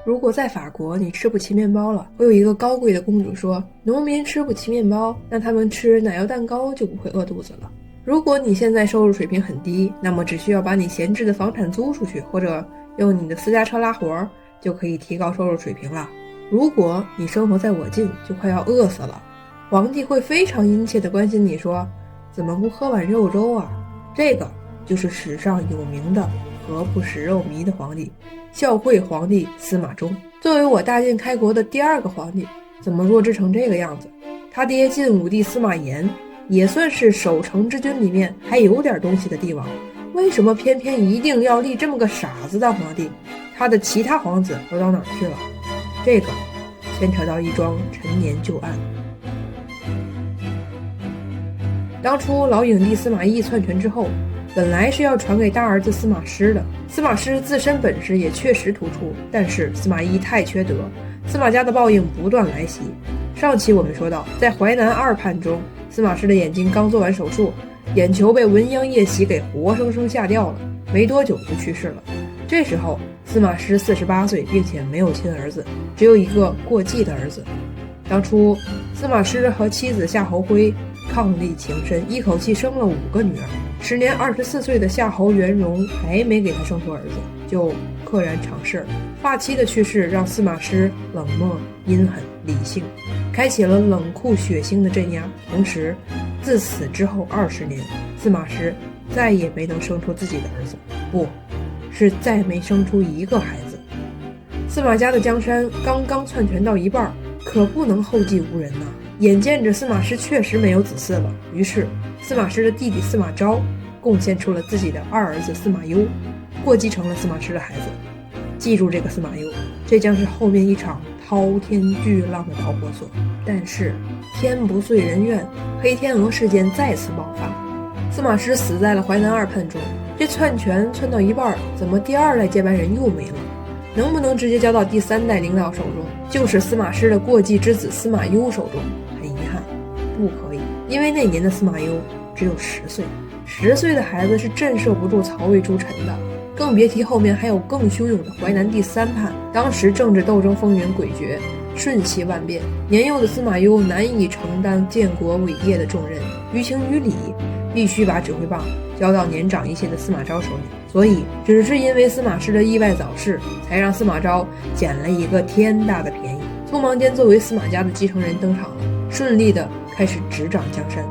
如果在法国你吃不起面包了，会有一个高贵的公主说，农民吃不起面包，那他们吃奶油蛋糕就不会饿肚子了。如果你现在收入水平很低，那么只需要把你闲置的房产租出去，或者用你的私家车拉活，就可以提高收入水平了。如果你生活在我境，就快要饿死了，皇帝会非常殷切地关心你说，怎么不喝碗肉粥啊？这个就是史上有名的何不食肉糜的皇帝，孝惠皇帝司马衷。作为我大晋开国的第二个皇帝，怎么弱智成这个样子？他爹晋武帝司马炎也算是守城之君里面还有点东西的帝王，为什么偏偏一定要立这么个傻子当皇帝？他的其他皇子都到哪儿去了？这个牵扯到一桩陈年旧案。当初老影帝司马懿篡权之后，本来是要传给大儿子司马师的。司马师自身本事也确实突出，但是司马懿太缺德，司马家的报应不断来袭。上期我们说到，在淮南二叛中，司马师的眼睛刚做完手术，眼球被文鸯夜袭给活生生吓掉了，没多久就去世了。这时候司马师48岁，并且没有亲儿子，只有一个过继的儿子。当初司马师和妻子夏侯徽伉俪情深，一口气生了5个女儿。时年24岁的夏侯元荣还没给他生出儿子，就溘然长逝。发妻的去世让司马师冷漠、阴狠、理性，开启了冷酷血腥的镇压。同时，自此之后20年，司马师再也没能生出自己的儿子，不是再没生出一个孩子。司马家的江山刚刚篡权到一半，可不能后继无人呐。眼见着司马师确实没有子嗣了，于是司马师的弟弟司马昭贡献出了自己的二儿子司马攸，过继成了司马师的孩子。记住这个司马攸，这将是后面一场滔天巨浪的导火索。但是天不遂人愿，黑天鹅事件再次爆发，司马师死在了淮南二叛中。这篡权篡到一半，怎么第2代接班人又没了？能不能直接交到第3代领导手中，就是司马师的过继之子司马攸手中？很遗憾，不可以，因为那年的司马攸只有10岁，10岁的孩子是震慑不住曹魏诸臣的，更别提后面还有更汹涌的淮南第3叛。当时政治斗争风云诡谲，瞬息万变，年幼的司马攸难以承担建国伟业的重任，于情于理必须把指挥棒交到年长一些的司马昭手里。所以只是因为司马师的意外早逝，才让司马昭捡了一个天大的便宜，匆忙间作为司马家的继承人登场了，顺利的开始执掌江山。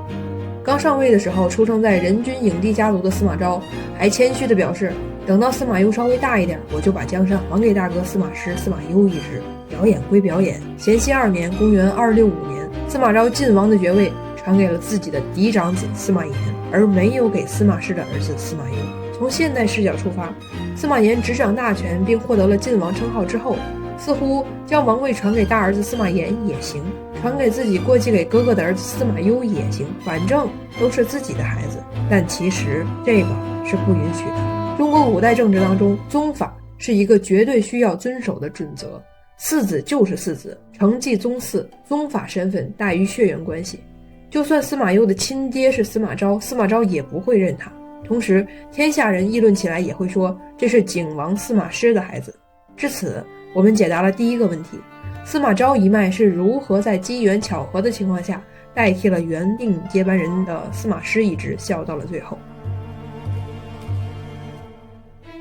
刚上位的时候，出生在人均影帝家族的司马昭还谦虚地表示，等到司马攸稍微大一点，我就把江山还给大哥司马师司马攸一支。表演归表演，咸熙2年公元265年，司马昭晋王的爵位传给了自己的嫡长子司马炎，而没有给司马师的儿子司马攸。从现代视角出发，司马炎执掌大权并获得了晋王称号之后，似乎将王位传给大儿子司马炎也行，传给自己过继给哥哥的儿子司马攸也行，反正都是自己的孩子。但其实这个是不允许的。中国古代政治当中，宗法是一个绝对需要遵守的准则，嗣子就是嗣子，承继宗嗣，宗法身份大于血缘关系。就算司马攸的亲爹是司马昭，司马昭也不会认他。同时天下人议论起来也会说这是景王司马师的孩子。至此我们解答了第一个问题，司马昭一脉是如何在机缘巧合的情况下代替了原定接班人的司马师一直笑到了最后。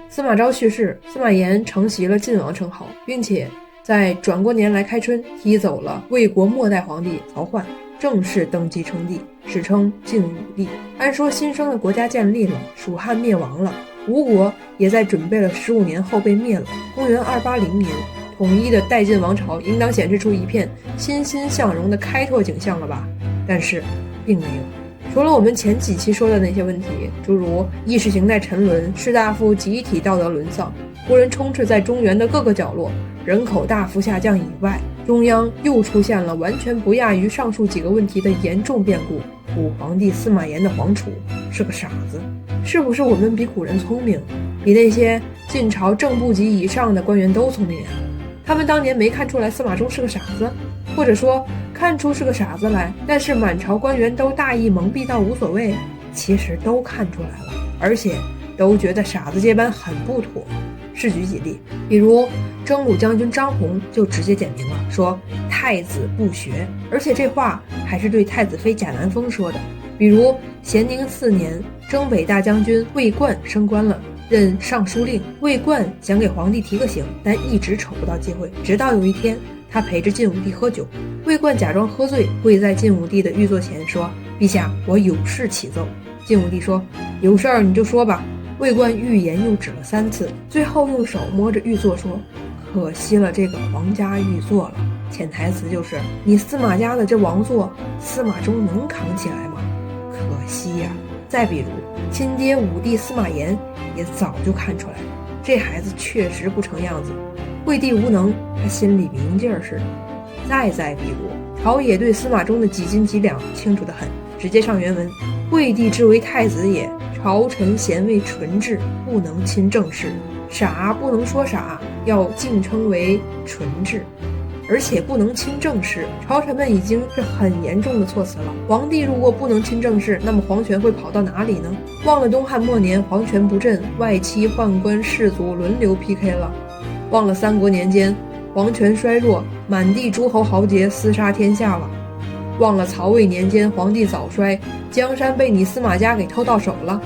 司马昭去世，司马炎承袭了晋王称号，并且在转过年来开春踢走了魏国末代皇帝曹奂，正式登基称帝，史称晋武帝。按说新生的国家建立了，蜀汉灭亡了，吴国也在准备了15年后被灭了。公元280年，统一的代晋王朝应当显示出一片欣欣向荣的开拓景象了吧？但是并没有。除了我们前几期说的那些问题，诸如意识形态沉沦、士大夫集体道德沦丧、国人充斥在中原的各个角落、人口大幅下降以外，中央又出现了完全不亚于上述几个问题的严重变故。古皇帝司马炎的皇储是个傻子。是不是我们比古人聪明，比那些晋朝正部级以上的官员都聪明呀？他们当年没看出来司马衷是个傻子，或者说看出是个傻子来，但是满朝官员都大意蒙蔽到无所谓？其实都看出来了，而且都觉得傻子接班很不妥。试举几例，比如征虏将军张宏就直接点名了，说太子不学，而且这话还是对太子妃贾南风说的。比如咸宁4年，征北大将军魏冠升官了，任尚书令。魏冠想给皇帝提个醒，但一直瞅不到机会，直到有一天他陪着晋武帝喝酒，魏冠假装喝醉，跪在晋武帝的御座前说，陛下，我有事启奏。晋武帝说，有事儿你就说吧。魏冠欲言又止了3次，最后用手摸着御座说，可惜了这个皇家御座了。潜台词就是你司马家的这王座，司马衷能扛起来吗？可惜呀。再比如亲爹武帝司马炎也早就看出来了，这孩子确实不成样子，惠帝无能，他心里明镜似的。再比如朝野对司马衷的几斤几两清楚得很，直接上原文，惠帝之为太子也，朝臣贤位纯治，不能亲政事，傻不能说傻，要敬称为纯治，而且不能亲政事，朝臣们已经是很严重的措辞了。皇帝如果不能亲政事，那么皇权会跑到哪里呢？忘了东汉末年皇权不振，外戚宦官士族轮流 PK 了？忘了三国年间皇权衰弱，满地诸侯豪杰厮杀天下了？忘了曹魏年间皇帝早衰，江山被你司马家给偷到手了？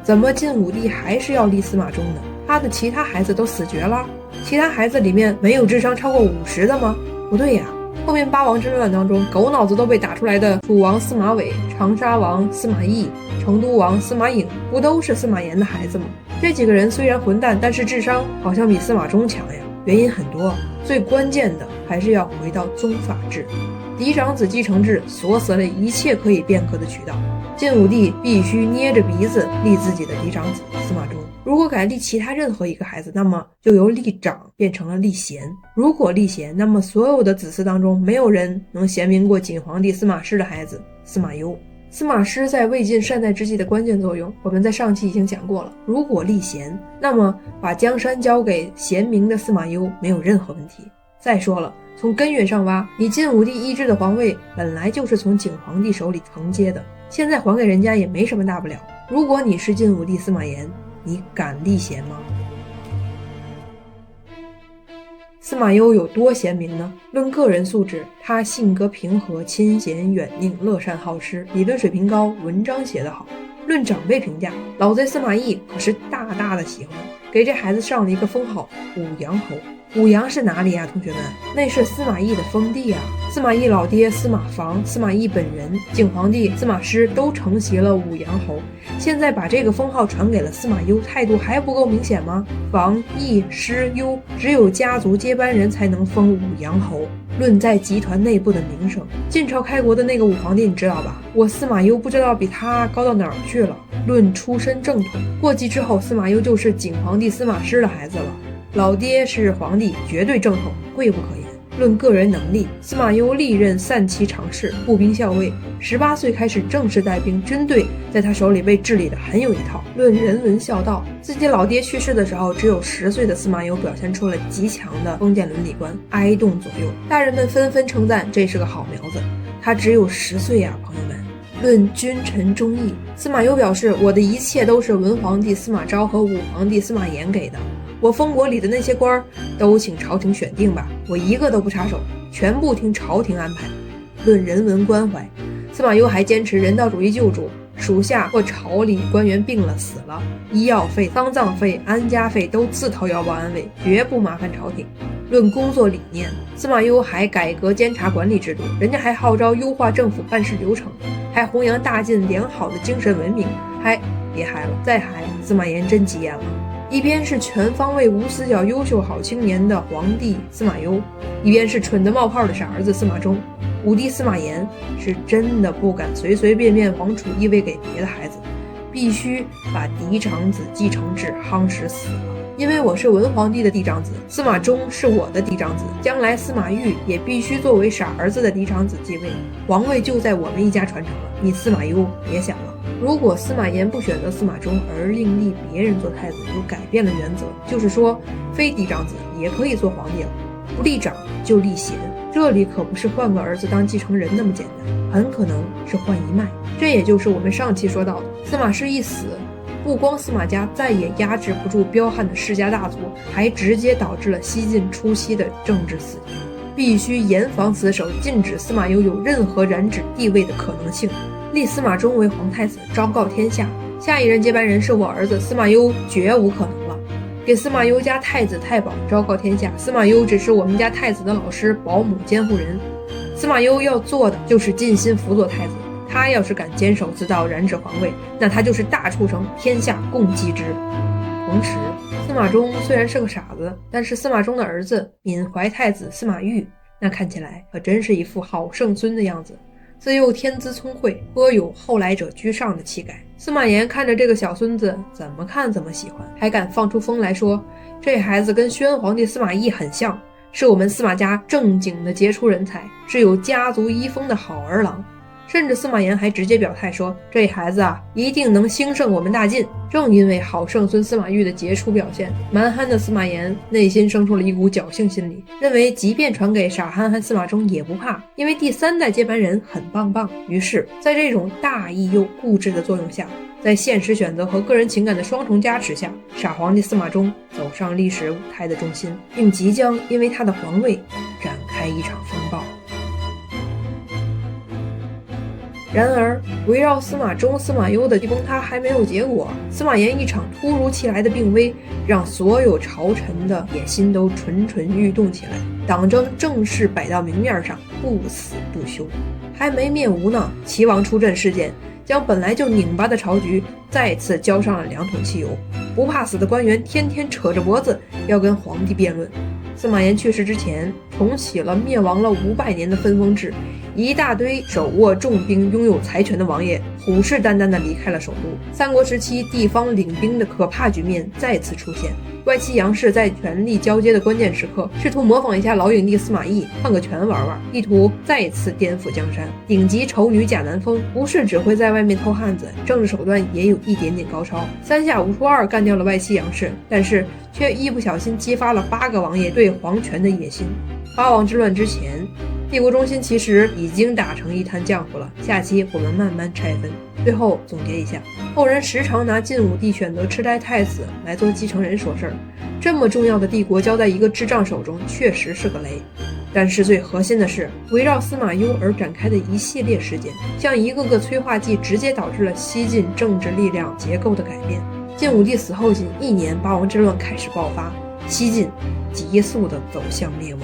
怎么晋武帝还是要立司马衷呢？他的其他孩子都死绝了？其他孩子里面没有智商超过50的吗？不对呀，后面八王之乱当中，狗脑子都被打出来的楚王司马伟、长沙王司马懿、成都王司马颖，不都是司马炎的孩子吗？这几个人虽然混蛋，但是智商好像比司马衷强呀。原因很多，最关键的还是要回到宗法制。嫡长子继承制锁死了一切可以变革的渠道，晋武帝必须捏着鼻子立自己的嫡长子司马衷。如果改立其他任何一个孩子，那么就由立长变成了立贤。如果立贤，那么所有的子嗣当中没有人能贤明过景皇帝司马师的孩子司马攸。司马师在魏晋善代之际的关键作用，我们在上期已经讲过了。如果立贤，那么把江山交给贤明的司马攸没有任何问题。再说了，从根源上挖，你晋武帝一支的皇位本来就是从景皇帝手里承接的，现在还给人家也没什么大不了。如果你是晋武帝司马炎，你敢立贤吗？司马攸有多贤明呢？论个人素质，他性格平和、亲贤远佞、乐善好施，理论水平高，文章写得好。论长辈评价，老贼司马懿可是大大的喜欢，给这孩子上了一个封号武阳侯。武阳是哪里啊，同学们？那是司马懿的封地啊。司马懿老爹司马防、司马懿本人、景皇帝司马师都承袭了武阳侯，现在把这个封号传给了司马攸，态度还不够明显吗？防、懿、师、攸只有家族接班人才能封武阳侯。论在集团内部的名声，晋朝开国的那个武皇帝你知道吧？我司马攸不知道比他高到哪儿去了。论出身正统，过继之后司马攸就是景皇帝司马师的孩子了，老爹是皇帝，绝对正统，贵不可言。论个人能力，司马攸历任散骑常侍、步兵校尉，18岁开始正式带兵，军队在他手里被治理的很有一套。论人伦孝道，自己老爹去世的时候，只有10岁的司马攸表现出了极强的封建伦理观，哀动左右，大人们纷纷称赞这是个好苗子。他只有10岁呀，朋友们。论君臣忠义，司马攸表示，我的一切都是文皇帝司马昭和武皇帝司马炎给的，我封国里的那些官儿都请朝廷选定吧，我一个都不插手，全部听朝廷安排。论人文关怀，司马攸还坚持人道主义救助，属下或朝里官员病了死了，医药费、丧葬费、安家费都自掏腰包安慰，绝不麻烦朝廷。论工作理念，司马攸还改革监察管理制度，人家还号召优化政府办事流程，还弘扬大晋良好的精神文明，还别嗨了，再嗨司马炎真急眼了。一边是全方位无死角优秀好青年的皇帝司马攸，一边是蠢得冒泡的傻儿子司马衷。武帝司马炎是真的不敢随随便便皇储易位给别的孩子，必须把嫡长子继承制夯实死了。因为我是文皇帝的嫡长子，司马衷是我的嫡长子，将来司马昱也必须作为傻儿子的嫡长子继位，皇位就在我们一家传承了，你司马攸别想了。如果司马炎不选择司马衷而另立别人做太子，就改变了原则，就是说非嫡长子也可以做皇帝了，不立长就立贤。这里可不是换个儿子当继承人那么简单，很可能是换一脉。这也就是我们上期说到的，司马师一死，不光司马家再也压制不住彪悍的世家大族，还直接导致了西晋初期的政治死局。必须严防死守，禁止司马攸有任何染指帝位的可能性。立司马衷为皇太子，昭告天下，下一任接班人是我儿子司马攸，绝无可能了。给司马攸家太子太保昭告天下，司马攸只是我们家太子的老师、保姆、监护人。司马攸要做的就是尽心辅佐太子，他要是敢坚守自盗，染指皇位，那他就是大畜生，天下共击之。同时，司马衷虽然是个傻子，但是司马衷的儿子闵怀太子司马昱，那看起来可真是一副好圣孙的样子，自幼天资聪慧，颇有后来者居上的气概。司马炎看着这个小孙子，怎么看怎么喜欢，还敢放出风来说这孩子跟宣皇帝司马懿很像，是我们司马家正经的杰出人才，是有家族遗风的好儿郎。甚至司马炎还直接表态说，这孩子啊，一定能兴盛我们大晋。正因为好圣孙司马昱的杰出表现，蛮憨的司马炎内心生出了一股侥幸心理，认为即便传给傻憨憨司马衷也不怕，因为第3代接班人很棒棒。于是在这种大义又固执的作用下，在现实选择和个人情感的双重加持下，傻皇帝司马衷走上历史舞台的中心，并即将因为他的皇位展开一场风暴。然而，围绕司马衷、司马攸的崩塌还没有结果。司马炎一场突如其来的病危，让所有朝臣的野心都蠢蠢欲动起来，党争正式摆到明面上，不死不休。还没灭吴呢，齐王出阵事件将本来就拧巴的朝局再次浇上了2桶汽油。不怕死的官员天天扯着脖子要跟皇帝辩论。司马炎去世之前，重启了灭亡了500年的分封制，一大堆手握重兵、拥有财权的王爷虎视眈眈地离开了首都。三国时期地方领兵的可怕局面再次出现。外戚杨氏在权力交接的关键时刻，试图模仿一下老影帝司马懿，换个拳玩玩，意图再次颠覆江山。顶级丑女贾南风不是只会在外面偷汉子，政治手段也有一点点高超，3下5除2干掉了外戚杨氏，但是却一不小心激发了8个王爷对皇权的野心。八王之乱之前，帝国中心其实已经打成一滩浆糊了，下期我们慢慢拆分。最后总结一下，后人时常拿晋武帝选择痴呆太子来做继承人说事儿，这么重要的帝国交在一个智障手中确实是个雷。但是最核心的是，围绕司马攸而展开的一系列事件，像一个个催化剂，直接导致了西晋政治力量结构的改变。晋武帝死后仅1年，八王之乱开始爆发，西晋急速地走向灭亡。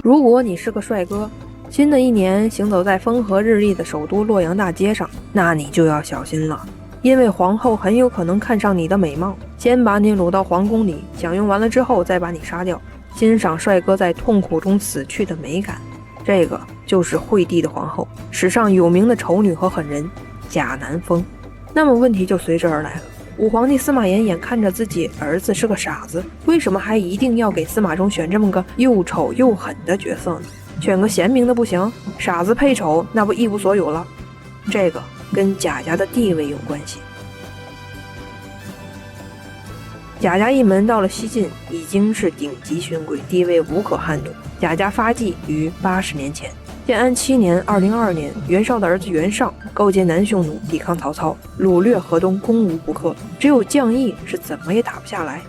如果你是个帅哥，新的一年行走在风和日丽的首都洛阳大街上，那你就要小心了，因为皇后很有可能看上你的美貌，先把你掳到皇宫里，享用完了之后再把你杀掉，欣赏帅哥在痛苦中死去的美感。这个就是惠帝的皇后，史上有名的丑女和狠人贾南风。那么问题就随之而来了，武皇帝司马炎眼看着自己儿子是个傻子，为什么还一定要给司马衷选这么个又丑又狠的角色呢？选个贤明的不行？傻子配丑，那不一无所有了？这个跟贾家的地位有关系。贾家一门到了西晋已经是顶级勋贵，地位无可撼动。贾家发迹于80年前，建安7年2022年，袁绍的儿子袁尚勾结南匈奴抵抗曹操，掳掠河东，攻无不克，只有将义是怎么也打不下来。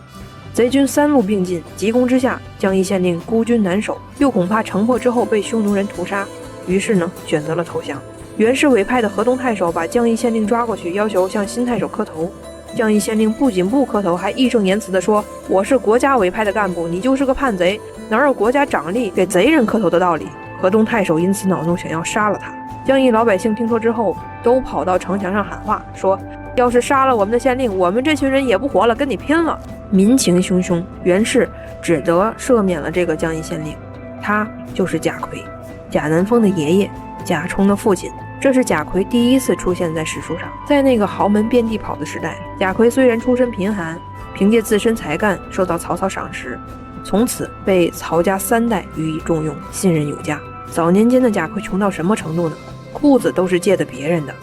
贼军3路并进，急攻之下，将义县令孤军难守，又恐怕城破之后被匈奴人屠杀，于是呢选择了投降。袁氏委派的河东太守把将义县令抓过去，要求向新太守磕头。将义县令不仅不磕头，还义正言辞地说，我是国家委派的干部，你就是个叛贼，哪有国家掌吏给贼人磕头的道理？河东太守因此恼怒，想要杀了他。将义老百姓听说之后，都跑到城墙上喊话，说要是杀了我们的县令，我们这群人也不活了，跟你拼了。民情汹汹，袁氏只得赦免了这个将义县令，他就是贾逵，贾南风的爷爷，贾充的父亲。这是贾逵第一次出现在史书上。在那个豪门遍地跑的时代，贾逵虽然出身贫寒，凭借自身才干受到曹操赏识，从此被曹家3代予以重用，信任有加。早年间的贾逵穷到什么程度呢？裤子都是借的别人的。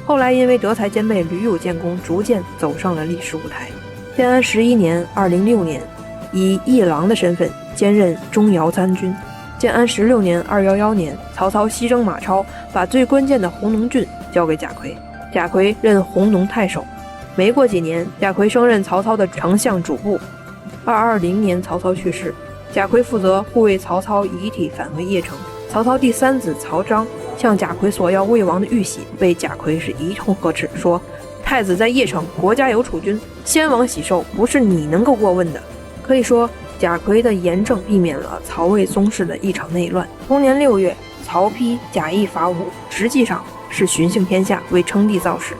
后来因为德才兼备，屡有建功，逐渐走上了历史舞台。建安11年206年，以议郎的身份兼任中繇参军。建安16年211年，曹操西征马超，把最关键的弘农郡交给贾逵，贾逵任弘农太守。没过几年，贾逵升任曹操的丞相主簿。220年，曹操去世，贾逵负责护卫曹操遗体返回邺城。曹操第三子曹彰向贾逵索要魏王的玉玺，被贾逵是一通呵斥，说太子在邺城，国家有储君，先王喜寿不是你能够过问的。可以说，贾逵的严政避免了曹魏宗室的一场内乱。同年6月，曹丕假意伐吴，实际上是巡幸天下，为称帝造势。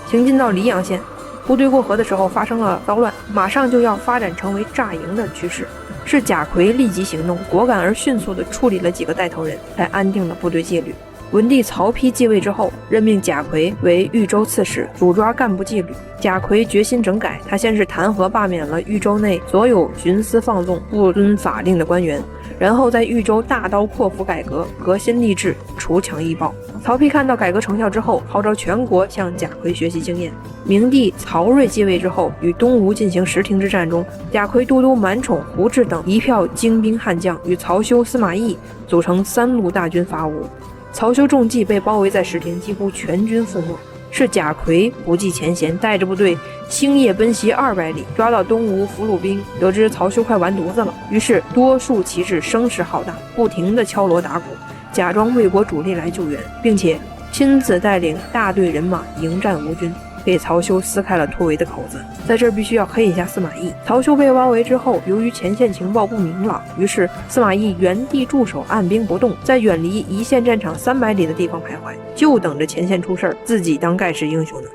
行进到黎阳县，部队过河的时候发生了骚乱，马上就要发展成为炸营的趋势。是贾逵立即行动，果敢而迅速地处理了几个带头人，才安定了部队纪律。文帝曹丕继位之后，任命贾逵为豫州刺史，主抓干部纪律。贾逵决心整改，他先是弹劾罢免了豫州内所有徇私放纵、不遵法令的官员，然后在豫州大刀阔斧改革，革新立制，除强抑暴。曹丕看到改革成效之后，号召全国向贾逵学习经验。明帝曹睿继位之后，与东吴进行石亭之战中，贾逵都督满宠、胡志等一票精兵悍将，与曹休、司马懿组成3路大军伐吴。曹休中计，被包围在石亭，几乎全军覆没。是贾逵不计前嫌，带着部队星夜奔袭200里，抓到东吴俘虏兵，得知曹休快完犊子了，于是多数旗帜声势浩大，不停地敲锣打鼓，假装魏国主力来救援，并且亲自带领大队人马迎战吴军，给曹休撕开了突围的口子。在这儿必须要黑一下司马懿。曹休被包围之后，由于前线情报不明朗，于是司马懿原地驻守，按兵不动，在远离一线战场300里的地方徘徊，就等着前线出事儿，自己当盖世英雄呢。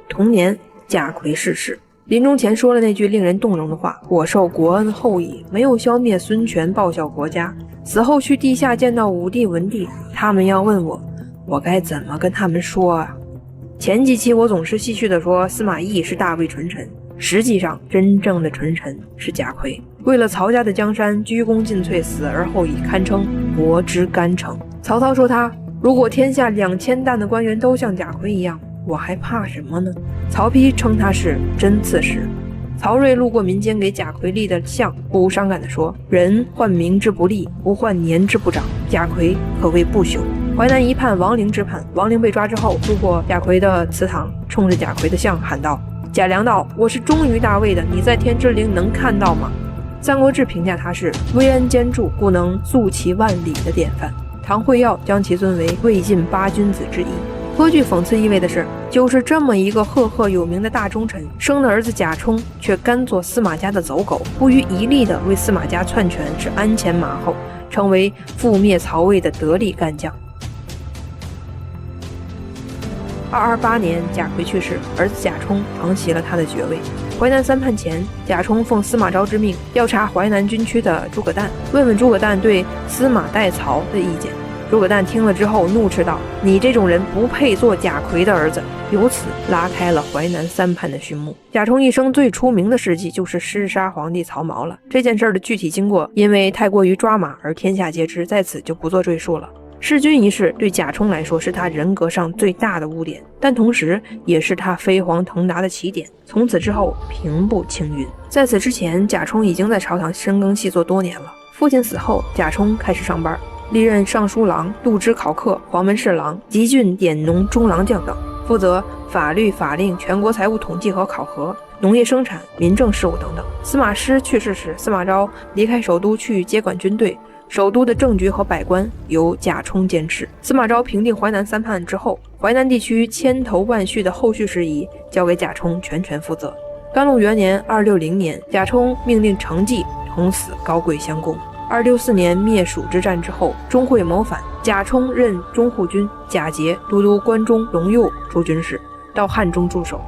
同年，贾逵逝世，临终前说了那句令人动容的话：我受国恩厚矣，没有消灭孙权，报效国家。死后去地下见到武帝、文帝，他们要问我，我该怎么跟他们说啊？前几期我总是戏谑地说司马懿是大魏纯臣，实际上真正的纯臣是贾逵。为了曹家的江山，鞠躬尽瘁，死而后已，堪称国之干城。曹操说他，如果天下2000担的官员都像贾逵一样，我还怕什么呢？曹丕称他是真刺史。曹睿路过民间给贾逵立的像，不无伤感地说，人患民之不利，不患年之不长，贾逵可谓不朽。淮南一叛王陵之叛，王陵被抓之后，路过贾逵的祠堂，冲着贾逵的像喊道，贾良道，我是忠于大魏的，你在天之灵能看到吗？三国志评价他是威恩兼著，故能肃其万里的典范。唐惠耀将其尊为魏晋8君子之一。颇具讽刺意味的是，就是这么一个赫赫有名的大忠臣，生的儿子贾充却甘做司马家的走狗，不遗余力地为司马家篡权，是鞍前马后，成为覆灭曹魏的得力干将。228年，贾逵去世，儿子贾充承袭了他的爵位。淮南3叛前，贾充奉司马昭之命调查淮南军区的诸葛诞，问问诸葛诞对司马代曹的意见。诸葛诞听了之后怒斥道，你这种人不配做贾逵的儿子，由此拉开了淮南3叛的序幕。贾充一生最出名的事迹就是弑杀皇帝曹髦了。这件事的具体经过因为太过于抓马而天下皆知，在此就不做赘述了。弑君一事对贾充来说是他人格上最大的污点，但同时也是他飞黄腾达的起点。从此之后平步青云。在此之前，贾充已经在朝堂深耕细作多年了。父亲死后，贾充开始上班，历任尚书郎、度支考克、黄门侍郎、集郡典农中郎将等，负责法律、法令、全国财务统计和考核、农业生产、民政事务等等。司马师去世时，司马昭离开首都去接管军队，首都的政局和百官由贾充监视。司马昭平定淮南3叛之后，淮南地区千头万绪的后续事宜交给贾充全权负责。甘露元年260年，贾充命令承继同死高贵相公。264年灭蜀之战之后，钟会谋反，贾充任中护军，贾节都督关中、陇右诸军事，到汉中驻守。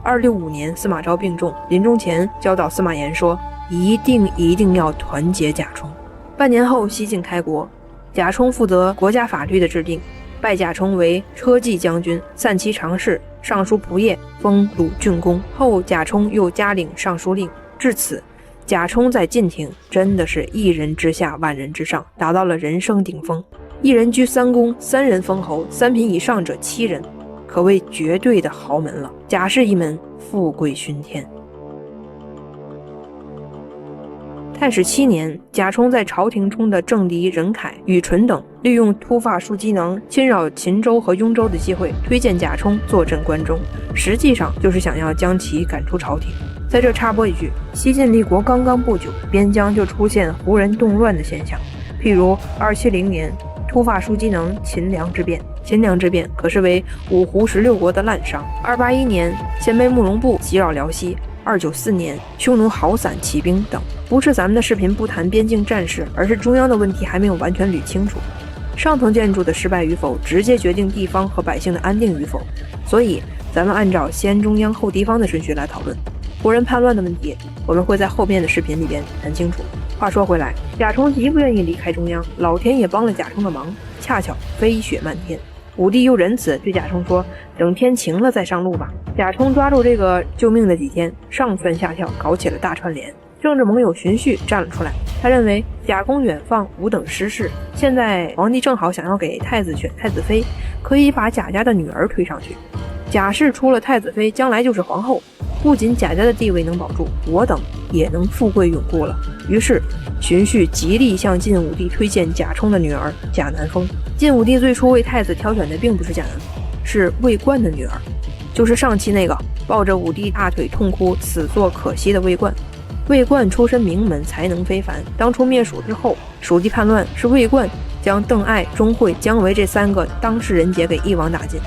265年，司马昭病重，临终前教导司马炎说，一定要团结贾充。半年后，西晋开国，贾充负责国家法律的制定，拜贾充为车骑将军、散骑常侍、尚书仆射，封鲁郡公。后贾充又加领尚书令。至此，贾充在晋廷真的是一人之下，万人之上，达到了人生顶峰。一人居3公，3人封侯，3品以上者7人，可谓绝对的豪门了。贾氏一门富贵熏天。太史7年，贾充在朝廷中的政敌任恺、宇纯等，利用突发枢机能侵扰秦州和雍州的机会，推荐贾充坐镇关中，实际上就是想要将其赶出朝廷。在这插播一句，西晋立国刚刚不久，边疆就出现胡人动乱的现象，譬如270年突发枢机能秦梁之变。秦梁之变可是为五胡16国的滥觞。281年鲜卑慕容部袭扰辽西，294年匈奴好散起兵等。不是咱们的视频不谈边境战事，而是中央的问题还没有完全捋清楚。上层建筑的失败与否，直接决定地方和百姓的安定与否。所以咱们按照先中央后地方的顺序来讨论。胡人叛乱的问题，我们会在后面的视频里边谈清楚。话说回来，贾充极不愿意离开中央，老天也帮了贾充的忙，恰巧飞雪漫天。武帝又仁慈对贾充说，等天晴了再上路吧。贾充抓住这个救命的几天，上蹿下跳，搞起了大串联。政治盟友荀彧站了出来，他认为贾公远放，吾等失势，现在皇帝正好想要给太子选太子妃，可以把贾家的女儿推上去。贾氏出了太子妃，将来就是皇后，不仅贾家的地位能保住，我等也能富贵永固了。于是荀彧极力向晋武帝推荐贾充的女儿贾南风。晋武帝最初为太子挑选的并不是贾南风，是魏冠的女儿，就是上期那个抱着武帝大腿痛哭死作可惜的魏冠。魏冠出身名门，才能非凡。当初灭蜀之后，蜀地叛乱，是魏冠将邓艾、钟会、姜维这3个当世人杰给一网打尽。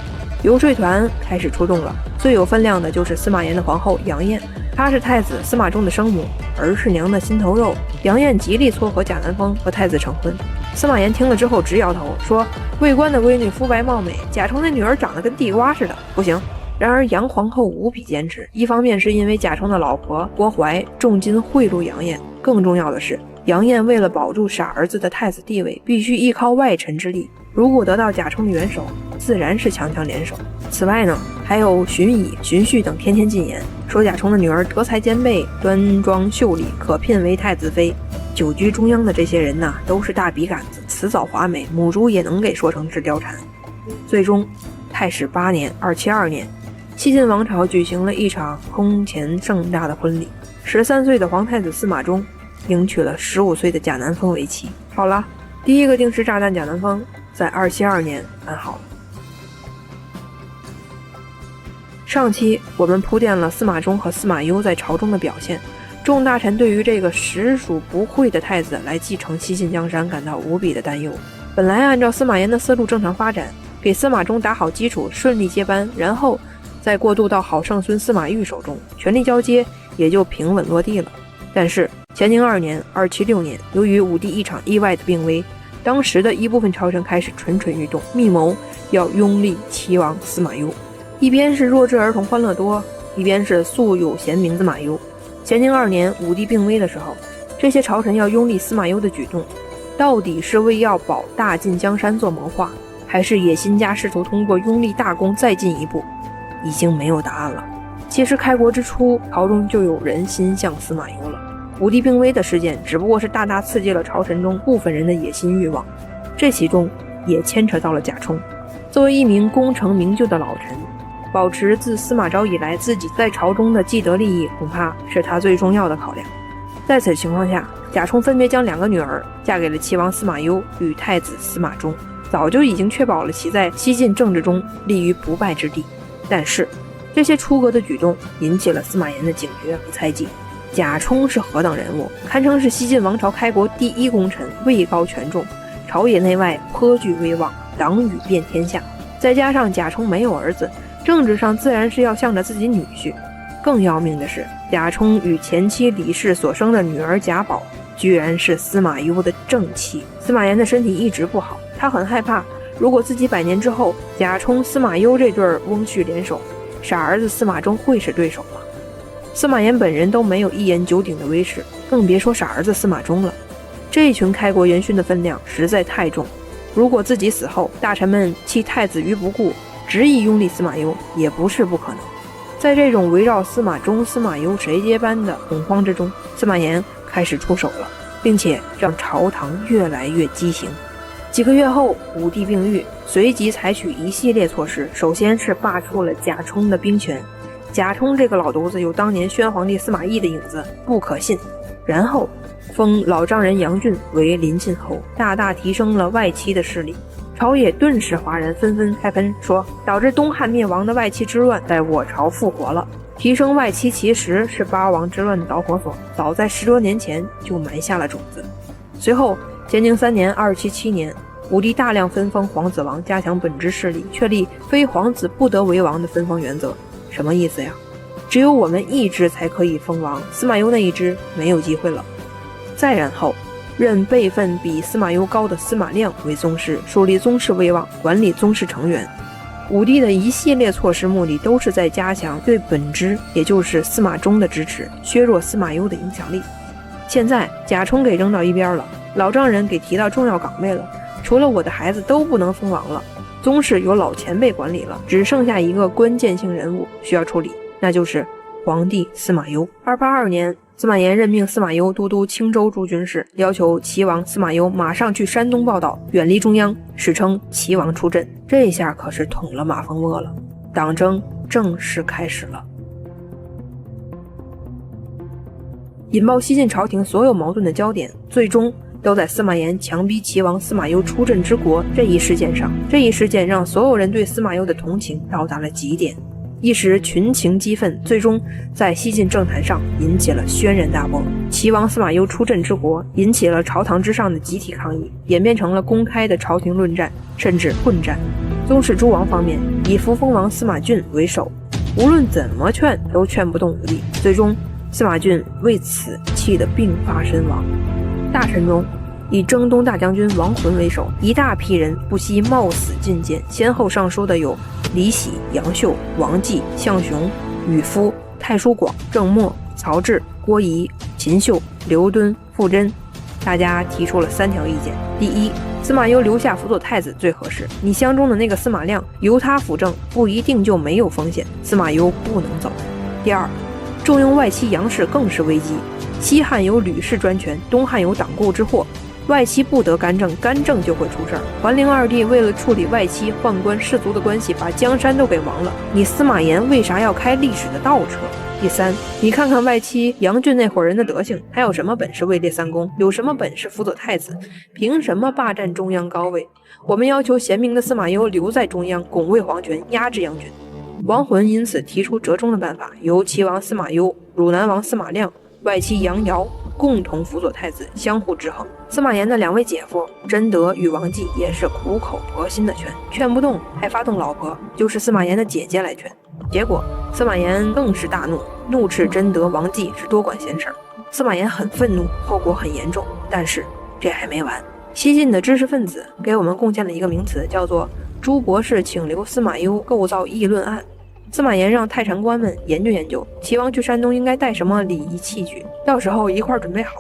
游说团开始出动了，最有分量的就是司马炎的皇后杨艳，她是太子司马衷的生母，儿是娘的心头肉。杨艳极力撮合贾南风和太子成婚。司马炎听了之后直摇头，说魏冠的闺女肤白貌美，贾充的女儿长得跟地瓜似的，不行。然而杨皇后无比坚持，一方面是因为贾充的老婆郭槐重金贿赂杨艳，更重要的是杨艳为了保住傻儿子的太子地位，必须依靠外臣之力，如果得到贾充的援手，自然是强强联手。此外呢，还有荀彧、荀彧等天天进言，说贾充的女儿德才兼备，端庄秀丽，可聘为太子妃。久居中央的这些人呐，都是大笔杆子，辞藻华美，母猪也能给说成是貂蝉。最终太史8年272年，西晋王朝举行了一场空前盛大的婚礼，13岁的皇太子司马衷迎娶了15岁的贾南风为妻。好了，第一个定时炸弹贾南风在272年安好了。上期我们铺垫了司马衷和司马攸在朝中的表现，众大臣对于这个实属不会的太子来继承西晋江山感到无比的担忧。本来按照司马炎的思路正常发展，给司马衷打好基础，顺利接班，然后再过渡到好圣孙司马昱手中，权力交接也就平稳落地了。但是乾宁2年276年，由于武帝一场意外的病危，当时的一部分朝臣开始蠢蠢欲动，密谋要拥立齐王司马攸。一边是弱智儿童欢乐多，一边是素有贤名司马攸。乾宁2年武帝病危的时候，这些朝臣要拥立司马攸的举动，到底是为要保大晋江山做谋划，还是野心家试图通过拥立大功再进一步，已经没有答案了。其实开国之初，朝中就有人心向司马攸了。武帝病危的事件只不过是大大刺激了朝臣中部分人的野心欲望，这其中也牵扯到了贾充。作为一名功成名就的老臣，保持自司马昭以来自己在朝中的既得利益，恐怕是他最重要的考量。在此情况下，贾充分别将2个女儿嫁给了齐王司马攸与太子司马衷，早就已经确保了其在西晋政治中立于不败之地。但是这些出格的举动引起了司马炎的警觉和猜忌。贾充是何等人物，堪称是西晋王朝开国第一功臣，位高权重，朝野内外颇具威望，党羽遍天下。再加上贾充没有儿子，政治上自然是要向着自己女婿。更要命的是，贾充与前妻李氏所生的女儿贾宝，居然是司马攸的正妻。司马炎的身体一直不好，他很害怕，如果自己100年之后，贾充、司马攸这对翁婿联手，傻儿子司马衷会是对手吗？司马炎本人都没有一言九鼎的威势，更别说傻儿子司马衷了。这一群开国元勋的分量实在太重，如果自己死后，大臣们弃太子于不顾，执意拥立司马攸，也不是不可能。在这种围绕司马衷、司马攸谁接班的恐慌之中，司马炎开始出手了，并且让朝堂越来越畸形。几个月后，武帝病愈，随即采取一系列措施，首先是罢黜了贾充的兵权，贾充这个老犊子有当年宣皇帝司马懿的影子，不可信。然后封老丈人杨俊为临晋侯，大大提升了外戚的势力。朝野顿时哗然，纷纷开喷说，导致东汉灭亡的外戚之乱在我朝复活了。提升外戚其实是八王之乱的导火索，早在10多年前就埋下了种子。随后建宁3年277年，武帝大量分封皇子王，加强本支势力，确立非皇子不得为王的分封原则。什么意思呀？只有我们一支才可以封王，司马攸那一支没有机会了。再然后任辈分比司马攸高的司马亮为宗室，树立宗室威望，管理宗室成员。武帝的一系列措施目的都是在加强对本支，也就是司马衷的支持，削弱司马攸的影响力。现在贾充给扔到一边了，老丈人给提到重要岗位了，除了我的孩子都不能封王了，宗室由老前辈管理了，只剩下一个关键性人物需要处理，那就是皇帝司马攸。282年，司马炎任命司马攸都督青州诸军事，要求齐王司马攸马上去山东报道，远离中央，史称齐王出阵。这下可是捅了马蜂窝了，党争正式开始了。引爆西晋朝廷所有矛盾的焦点，最终都在司马炎强逼齐王司马攸出阵之国这一事件上。这一事件让所有人对司马攸的同情到达了极点，一时群情激愤，最终在西晋政坛上引起了轩然大波。齐王司马攸出阵之国引起了朝堂之上的集体抗议，演变成了公开的朝廷论战，甚至混战。宗室诸王方面以扶风王司马峻为首，无论怎么劝都劝不动武帝，最终司马峻为此气得病发身亡。大臣中以征东大将军王浑为首，一大批人不惜冒死进谏，先后上书的有李喜、杨秀、王继、项雄、宇夫、太叔广、郑默、曹植、郭仪、秦秀、刘敦、傅真。大家提出了3条意见：第一，司马攸留下辅佐太子最合适，你相中的那个司马亮由他辅政不一定就没有风险，司马攸不能走。第二，重用外戚杨氏更是危机，西汉有吕氏专权，东汉有党锢之祸，外戚不得干政，干政就会出事儿。桓灵2帝为了处理外戚宦官士族的关系，把江山都给亡了，你司马炎为啥要开历史的倒车？第三，你看看外戚杨俊那伙人的德行，还有什么本事位列3公，有什么本事辅佐太子，凭什么霸占中央高位？我们要求贤明的司马攸留在中央，拱卫皇权，压制杨俊。王浑因此提出折中的办法，由齐王司马攸、汝南王司马亮、外戚杨尧共同辅佐太子，相互制衡。司马炎的2位姐夫贞德与王继也是苦口婆心的劝不动，还发动老婆，就是司马炎的姐姐来劝。结果司马炎更是大怒，怒斥贞德、王继是多管闲事。司马炎很愤怒，后果很严重。但是这还没完，西晋的知识分子给我们贡献了一个名词，叫做朱博士请留司马攸构造议论案。司马炎让太常官们研究研究齐王去山东应该带什么礼仪器具，到时候一块准备好。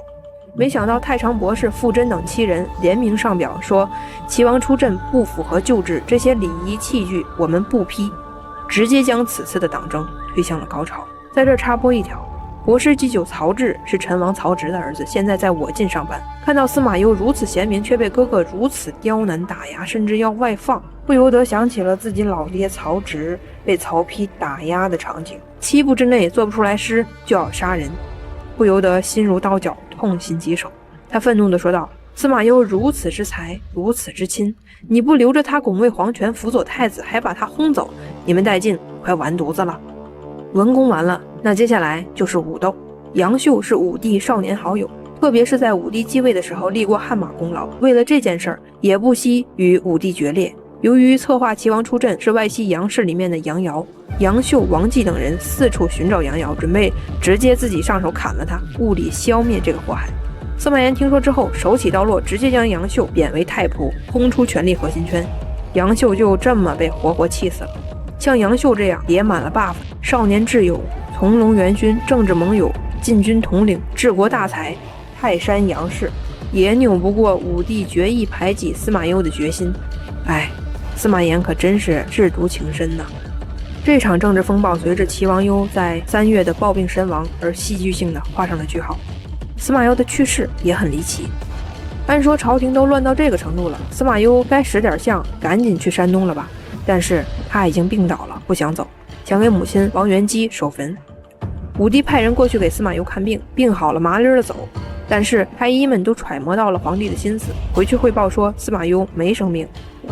没想到太常博士、傅真等7人联名上表说，齐王出阵不符合旧制，这些礼仪器具我们不批，直接将此次的党争推向了高潮。在这插播一条，博士祭酒曹植是陈王曹植的儿子，现在在我晋上班。看到司马攸如此贤明，却被哥哥如此刁难打压，甚至要外放，不由得想起了自己老爹曹植被曹丕打压的场景，7步之内做不出来诗就要杀人，不由得心如刀绞，痛心疾首。他愤怒地说道：司马攸如此之才，如此之亲，你不留着他拱卫皇权，辅佐太子，还把他轰走，你们带劲快完犊子了。文公完了，那接下来就是武斗。杨秀是武帝少年好友，特别是在武帝继位的时候立过汗马功劳，为了这件事儿也不惜与武帝决裂。由于策划齐王出阵是外戚杨氏里面的杨尧、杨秀、王继等人四处寻找杨尧，准备直接自己上手砍了他，物理消灭这个祸害。司马炎听说之后，手起刀落，直接将杨秀贬为太仆，轰出权力核心圈。杨秀就这么被活活气死了。像杨秀这样叠满了 buff， 少年挚友、从龙元勋、政治盟友、禁军统领、治国大才泰山杨氏，也扭不过武帝决意排挤司马攸的决心。哎，司马炎可真是制毒情深呐！这场政治风暴随着齐王攸在3月的暴病身亡而戏剧性的画上了句号。司马攸的去世也很离奇，按说朝廷都乱到这个程度了，司马攸该识点相，赶紧去山东了吧？但是他已经病倒了，不想走。想给母亲王元姬守坟。武帝派人过去给司马攸看病，病好了麻利的走，但是太医们都揣摩到了皇帝的心思，回去汇报说司马攸没生病。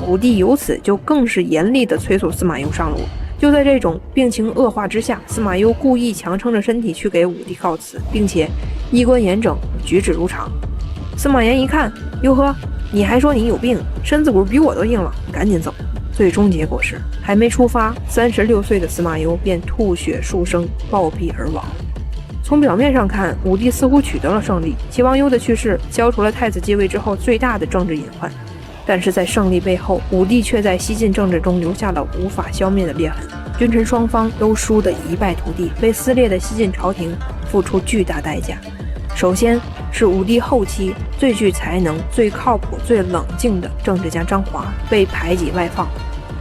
武帝由此就更是严厉地催促司马攸上路。就在这种病情恶化之下，司马攸故意强撑着身体去给武帝告辞，并且衣冠严整，举止如常。司马炎一看，哟呵，你还说你有病，身子骨比我都硬了，赶紧走。最终结果是，还没出发，36岁的司马攸便吐血数升，暴毙而亡。从表面上看，武帝似乎取得了胜利，齐王攸的去世消除了太子继位之后最大的政治隐患。但是在胜利背后，武帝却在西晋政治中留下了无法消灭的裂痕，君臣双方都输得一败涂地，被撕裂的西晋朝廷付出巨大代价。首先是武帝后期最具才能、最靠谱、最冷静的政治家张华被排挤外放，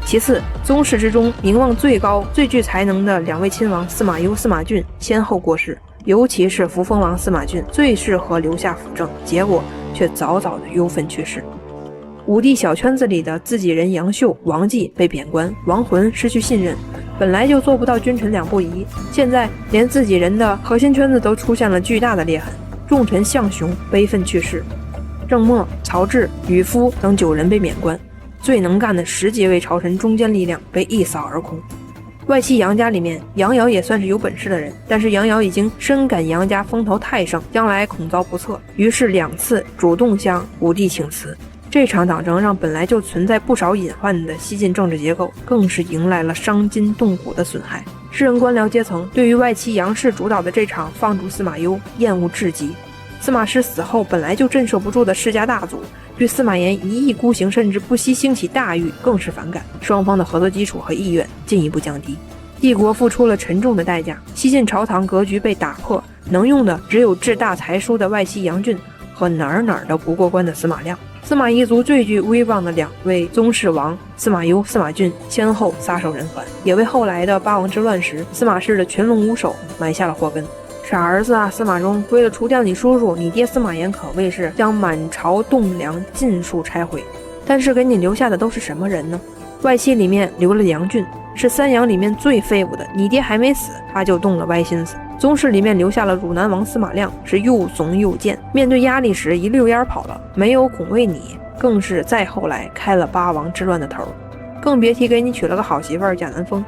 其次宗室之中名望最高、最具才能的2位亲王司马攸、司马峻先后过世，尤其是扶风王司马峻最适合留下辅政，结果却早早的忧愤去世。武帝小圈子里的自己人杨秀、王继被贬官，王浑失去信任，本来就做不到君臣两不疑，现在连自己人的核心圈子都出现了巨大的裂痕。重臣项雄悲愤去世，郑默、曹植、吕夫等9人被免官，最能干的10几位朝臣中坚力量被一扫而空。外戚杨家里面，杨尧也算是有本事的人，但是杨尧已经深感杨家风头太盛，将来恐遭不测，于是2次主动向武帝请辞。这场党争让本来就存在不少隐患的西晋政治结构，更是迎来了伤筋动骨的损害。士人官僚阶层对于外戚杨氏主导的这场放逐司马攸厌恶至极。司马师死后本来就震慑不住的世家大族，对司马炎一意孤行甚至不惜兴起大狱更是反感，双方的合作基础和意愿进一步降低。帝国付出了沉重的代价，西晋朝堂格局被打破，能用的只有志大才疏的外戚杨俊和哪儿都不过关的司马亮。司马一族最具威望的2位宗室王司马攸、司马峻先后撒手人寰，也为后来的八王之乱时司马氏的群龙无首埋下了祸根。傻儿子啊，司马衷，为了除掉你叔叔，你爹司马炎可谓是将满朝栋梁尽数拆毁。但是给你留下的都是什么人呢？外戚里面留了杨俊，是3杨里面最废物的，你爹还没死他就动了歪心思。宗室里面留下了汝南王司马亮，是又怂又贱，面对压力时一溜烟跑了，没有拱卫你，更是再后来开了八王之乱的头，更别提给你娶了个好媳妇贾南风。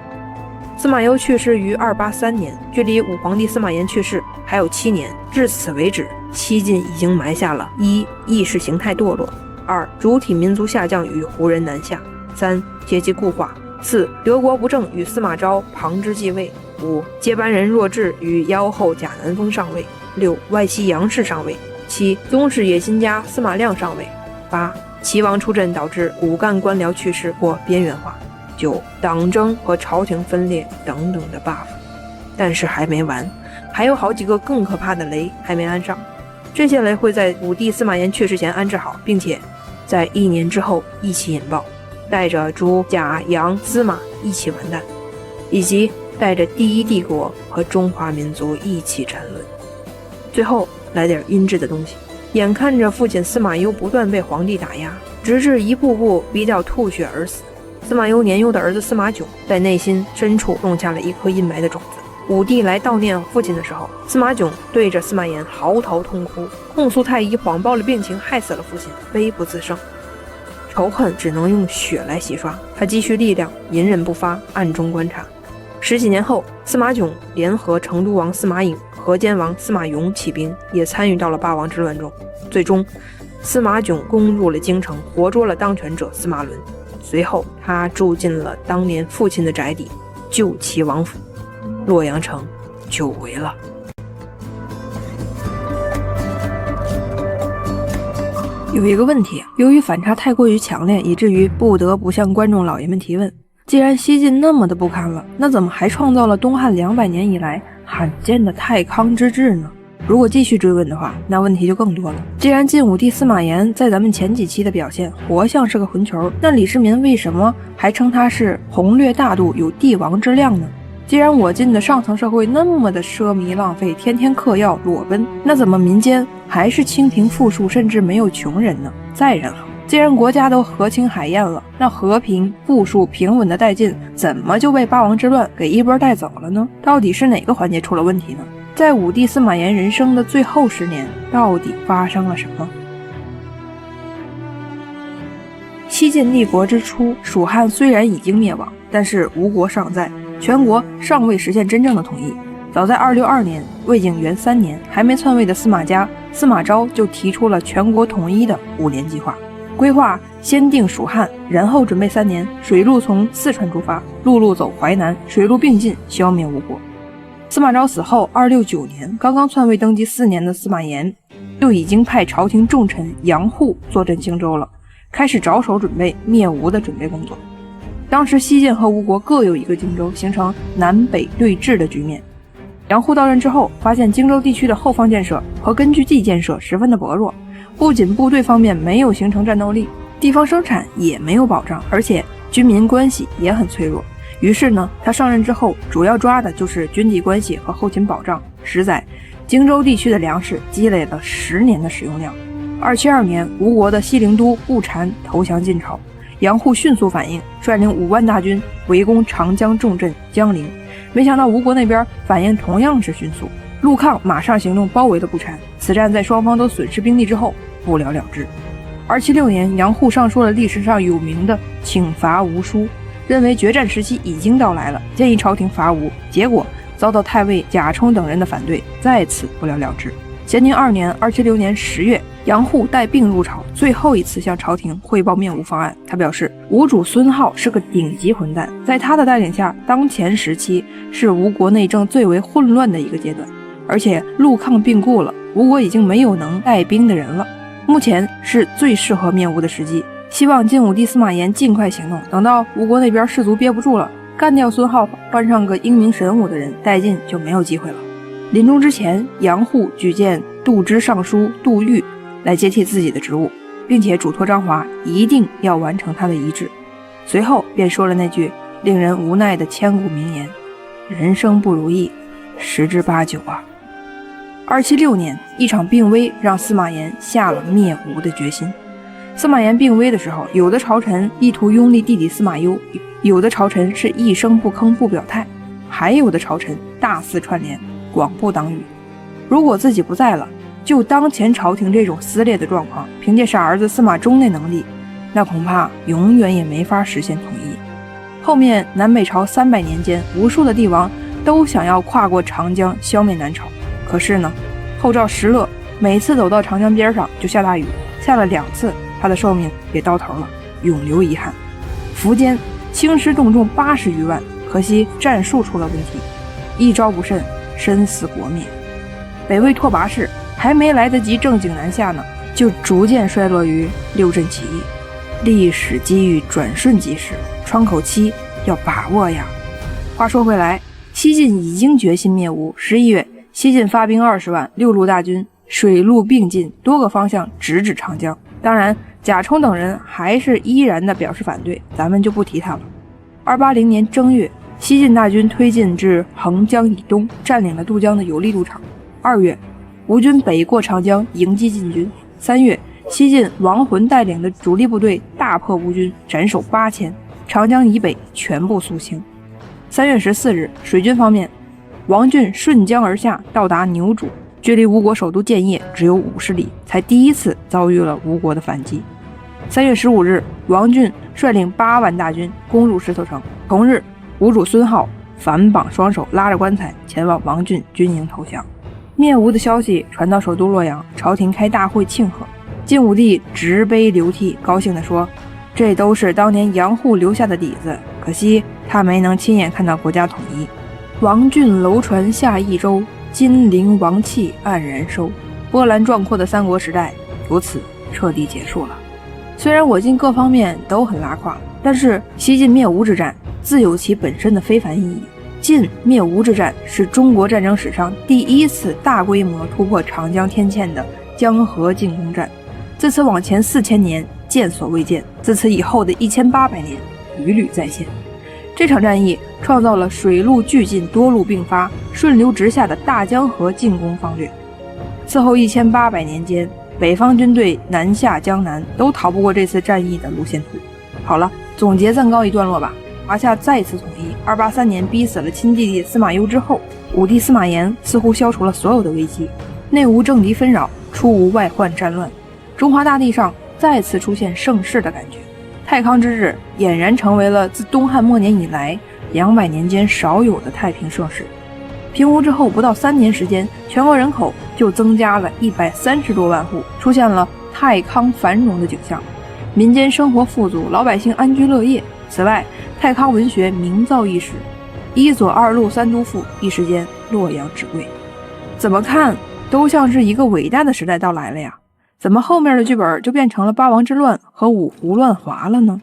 司马攸去世于283年，距离武皇帝司马炎去世还有7年，至此为止，西晋已经埋下了1意识形态堕落，2主体民族下降与胡人南下，3阶级固化，4德国不正与司马昭、庞之继位，5接班人弱智与妖后贾南风上位，6外戚杨氏上位，7宗室野心家司马亮上位，8齐王出阵导致骨干官僚去世或边缘化，9党争和朝廷分裂等等的 buff。 但是还没完，还有好几个更可怕的雷还没安上，这些雷会在武帝司马炎去世前安置好，并且在1年之后一起引爆，带着朱、贾、杨、司马一起完蛋，以及带着第一帝国和中华民族一起沉沦。最后来点阴质的东西，眼看着父亲司马攸不断被皇帝打压，直至一步步逼到吐血而死，司马攸年幼的儿子司马囧在内心深处种下了一颗阴霾的种子。武帝来悼念父亲的时候，司马囧对着司马炎嚎啕痛哭，控诉太医谎报了病情，害死了父亲，悲不自胜。仇恨只能用血来洗刷，他积蓄力量，隐忍不发，暗中观察。10几年后，司马囧联合成都王司马颖、河间王司马颙起兵，也参与到了八王之乱中。最终，司马囧攻入了京城，活捉了当权者司马伦。随后，他住进了当年父亲的宅邸，救齐王府，洛阳城久违了。有一个问题，由于反差太过于强烈，以至于不得不向观众老爷们提问：既然西晋那么的不堪了，那怎么还创造了东汉200年以来罕见的太康之治呢？如果继续追问的话，那问题就更多了。既然晋武帝司马炎在咱们前几期的表现活像是个混球，那李世民为什么还称他是宏略大度，有帝王之量呢？既然我晋的上层社会那么的奢靡浪费，天天嗑药裸奔，那怎么民间还是清贫富庶，甚至没有穷人呢？再然后，既然国家都和亲海晏了，那和平、富庶、平稳的殆尽，怎么就被八王之乱给一波带走了呢？到底是哪个环节出了问题呢？在武帝司马炎人生的最后10年，到底发生了什么？西晋立国之初，蜀汉虽然已经灭亡，但是吴国尚在，全国尚未实现真正的统一。早在262年，魏景元3年，还没篡位的司马家司马昭就提出了全国统一的5年计划，规划先定蜀汉，然后准备3年，水路从四川出发，陆路走淮南，水陆并进，消灭吴国。司马昭死后269年，刚刚篡位登基4年的司马炎就已经派朝廷重臣杨户坐镇荆州了，开始着手准备灭吴的准备工作。当时西晋和吴国各有一个荆州，形成南北对峙的局面。杨户到任之后，发现荆州地区的后方建设和根据地建设十分的薄弱，不仅部队方面没有形成战斗力，地方生产也没有保障，而且军民关系也很脆弱。于是呢，他上任之后主要抓的就是军地关系和后勤保障。10载，荆州地区的粮食积累了10年的使用量。272年，吴国的西陵都不禅投降晋朝，杨户迅速反应，率领5万大军围攻长江重镇江陵。没想到吴国那边反应同样是迅速，陆抗马上行动包围了不禅。此战在双方都损失兵力之后不了了之。276年，杨户上书了历史上有名的请伐吴书，认为决战时期已经到来了，建议朝廷伐吴，结果遭到太尉贾充等人的反对，再次不了了之。咸宁2年276年10月，杨户带病入朝，最后一次向朝廷汇报灭吴方案。他表示，吴主孙皓是个顶级混蛋，在他的带领下，当前时期是吴国内政最为混乱的一个阶段，而且陆抗病故了，吴国已经没有能带兵的人了，目前是最适合灭吴的时机。希望晋武帝司马炎尽快行动，等到吴国那边士卒憋不住了，干掉孙皓，换上个英明神武的人，带晋就没有机会了。临终之前，杨户举荐度支尚书杜预来接替自己的职务，并且嘱托张华一定要完成他的遗志。随后便说了那句令人无奈的千古名言：人生不如意，10之八九啊。276年，一场病危让司马炎下了灭吴的决心。司马炎病危的时候，有的朝臣意图拥立弟弟司马攸，有的朝臣是一声不吭不表态，还有的朝臣大肆串联，广布党羽。如果自己不在了，就当前朝廷这种撕裂的状况，凭借傻儿子司马衷那能力，那恐怕永远也没法实现统一。后面南北朝300年间，无数的帝王都想要跨过长江消灭南朝，可是呢，后赵石勒每次走到长江边上就下大雨，下了2次，他的寿命也到头了，永留遗憾。苻坚兴师动众80余万，可惜战术出了问题，一招不慎，身死国灭。北魏拓跋氏还没来得及正经南下呢，就逐渐衰落于六镇起义。历史机遇转瞬即逝，窗口期要把握呀。话说回来，西晋已经决心灭吴。11月，西晋发兵20万，六路大军水陆并进，多个方向直指长江。当然，贾充等人还是依然的表示反对，咱们就不提他了。280年正月，西晋大军推进至横江以东，占领了渡江的有利渡场。2月，吴军北过长江迎击晋军。3月，西晋王浑带领的主力部队大破吴军，斩首8000，长江以北全部肃清。3月14日，水军方面，王浚顺江而下，到达牛渚，距离吴国首都建业只有50里，才第一次遭遇了吴国的反击。3月15日，王浚率领8万大军攻入石头城。同日，吴主孙皓反绑双手，拉着棺材前往王浚军营投降。灭吴的消息传到首都洛阳，朝廷开大会庆贺。晋武帝执杯流涕，高兴地说：“这都是当年杨户留下的底子，可惜他没能亲眼看到国家统一。王浚楼船下益州，金陵王气黯然收。”波澜壮阔的三国时代由此彻底结束了。虽然我晋各方面都很拉胯，但是西晋灭吴之战自有其本身的非凡意义。晋灭吴之战是中国战争史上第一次大规模突破长江天堑的江河进攻战，自此往前4000年见所未见，自此以后的1800年屡屡再现。这场战役创造了水陆俱进、多路并发、顺流直下的大江河进攻方略。此后1800年间，北方军队南下江南都逃不过这次战役的路线图。好了，总结暂告一段落吧。华夏再次统一，283年逼死了亲弟弟司马攸之后，武帝司马炎似乎消除了所有的危机，内无政敌纷扰，出无外患战乱，中华大地上再次出现盛世的感觉。太康之治俨然成为了自东汉末年以来200年间少有的太平盛世。平吴之后不到3年时间，全国人口就增加了130多万户，出现了太康繁荣的景象，民间生活富足，老百姓安居乐业。此外，太康文学名噪一时，一左二路三都赋一时间洛阳纸贵。怎么看都像是一个伟大的时代到来了呀，怎么后面的剧本就变成了八王之乱和五胡乱华了呢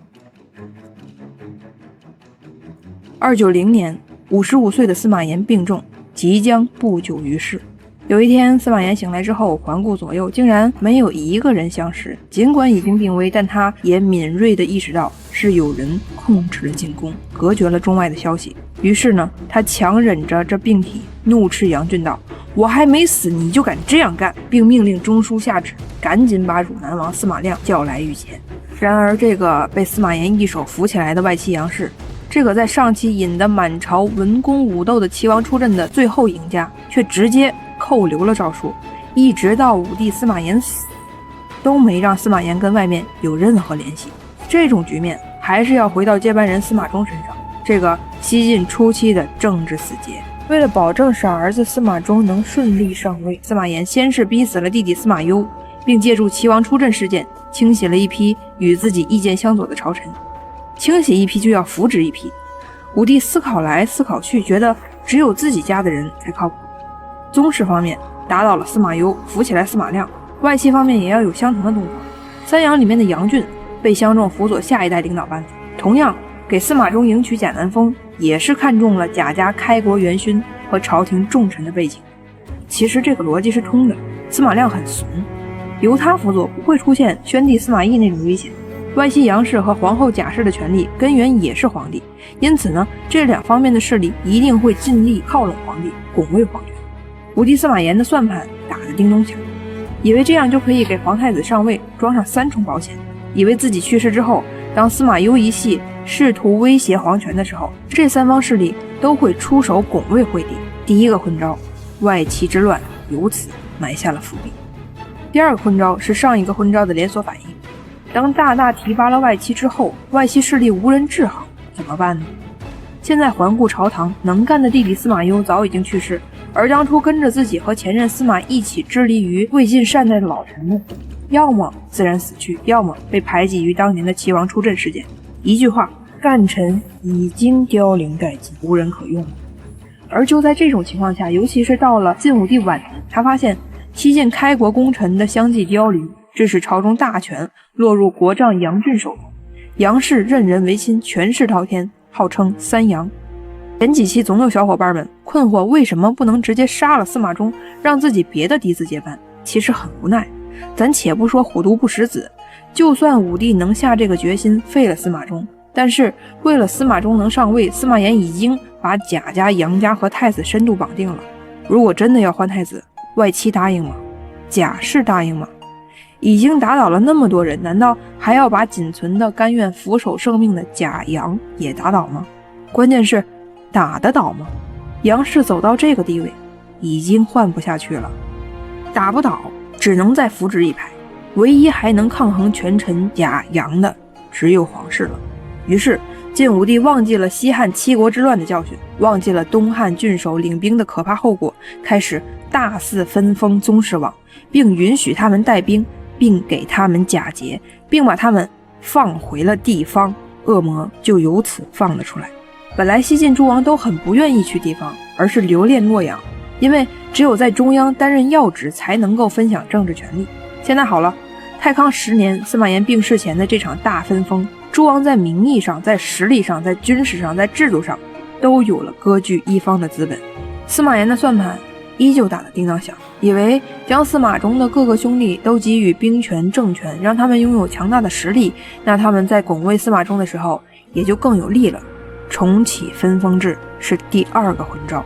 ？290年，55岁的司马炎病重，即将不久于世。有一天，司马炎醒来之后，环顾左右，竟然没有一个人相识。尽管已经病危，但他也敏锐地意识到是有人控制了进攻，隔绝了中外的消息。于是呢，他强忍着这病体，怒斥杨俊道：“我还没死，你就敢这样干！”并命令中书下旨，赶紧把汝南王司马亮叫来御前。然而，这个被司马炎一手扶起来的外戚杨氏，这个在上期引得满朝文攻武斗的齐王出阵的最后赢家，却直接扣留了诏书，一直到武帝司马炎死，都没让司马炎跟外面有任何联系。这种局面还是要回到接班人司马衷身上，这个西晋初期的政治死结。为了保证傻儿子司马衷能顺利上位，司马炎先是逼死了弟弟司马攸，并借助齐王出阵事件清洗了一批与自己意见相左的朝臣。清洗一批就要扶植一批，武帝思考来思考去，觉得只有自己家的人才靠谱。宗室方面打倒了司马攸，扶起来司马亮，外戚方面也要有相同的动作。三阳里面的杨俊被相中辅佐下一代领导班子，同样给司马衷迎娶贾南风，也是看中了贾家开国元勋和朝廷重臣的背景。其实这个逻辑是通的，司马亮很怂，由他辅佐不会出现宣帝司马懿那种危险。外戚杨氏和皇后贾氏的权力根源也是皇帝，因此呢，这两方面的势力一定会尽力靠拢皇帝，拱卫皇权。武帝司马炎的算盘打得叮咚响，以为这样就可以给皇太子上位装上3重保险，以为自己去世之后，当司马攸一系试图威胁皇权的时候，这3方势力都会出手拱卫惠帝。第一个昏招，外戚之乱由此埋下了伏笔。第二个昏招是上一个昏招的连锁反应。当大大提拔了外戚之后，外戚势力无人制衡，怎么办呢？现在环顾朝堂，能干的弟弟司马攸早已经去世，而当初跟着自己和前任司马一起致力于魏晋善代的老臣们，要么自然死去，要么被排挤于当年的齐王出阵事件。一句话，干臣已经凋零殆尽，无人可用了。而就在这种情况下，尤其是到了晋武帝晚年，他发现西晋开国功臣的相继凋零，致使朝中大权落入国丈杨俊手中。杨氏任人唯亲，权势滔天，号称三杨。前几期总有小伙伴们困惑，为什么不能直接杀了司马衷，让自己别的嫡子接班？其实很无奈。咱且不说虎毒不食子，就算武帝能下这个决心废了司马衷，但是为了司马衷能上位，司马炎已经把贾家、杨家和太子深度绑定了。如果真的要换太子，外戚答应吗？贾氏答应吗？已经打倒了那么多人，难道还要把仅存的甘愿俯首圣命的贾杨也打倒吗？关键是打得倒吗？杨氏走到这个地位已经换不下去了，打不倒只能再扶植一排，唯一还能抗衡权臣贾杨的只有皇室了。于是晋武帝忘记了西汉七国之乱的教训，忘记了东汉郡守领兵的可怕后果，开始大肆分封宗室王，并允许他们带兵，并给他们假节，并把他们放回了地方，恶魔就由此放了出来。本来西晋诸王都很不愿意去地方，而是留恋洛阳，因为只有在中央担任要职才能够分享政治权力。现在好了，太康10年司马炎病逝前的这场大分封，诸王在名义上、在实力上、在军事上、在制度上都有了割据一方的资本。司马炎的算盘依旧打得叮当响，以为将司马衷的各个兄弟都给予兵权政权，让他们拥有强大的实力，那他们在拱卫司马衷的时候也就更有力了。重启分封制是第二个昏招。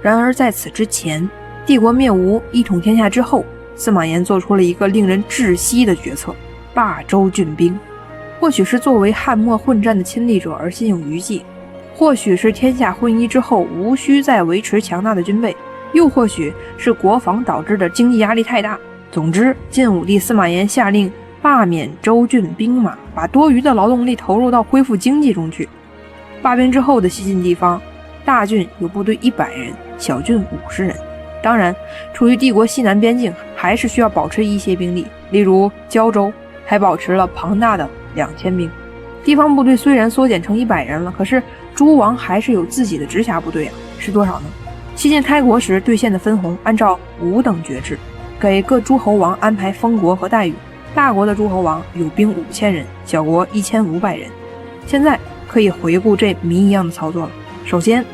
然而在此之前，帝国灭吴一统天下之后，司马炎做出了一个令人窒息的决策，罢州郡兵。或许是作为汉末混战的亲历者而心有余悸，或许是天下混一之后无需再维持强大的军备，又或许是国防导致的经济压力太大。总之，晋武帝司马炎下令罢免州郡兵马，把多余的劳动力投入到恢复经济中去。罢兵之后的西晋地方，大郡有部队100人，小郡50人。当然，处于帝国西南边境，还是需要保持一些兵力，例如胶州还保持了庞大的2000兵。地方部队虽然缩减成100人了，可是诸王还是有自己的直辖部队啊，是多少呢？西晋开国时兑现的分红，按照5等爵制，给各诸侯王安排封国和待遇。大国的诸侯王有兵5000人，小国1500人。现在可以回顾这谜一样的操作了。首先，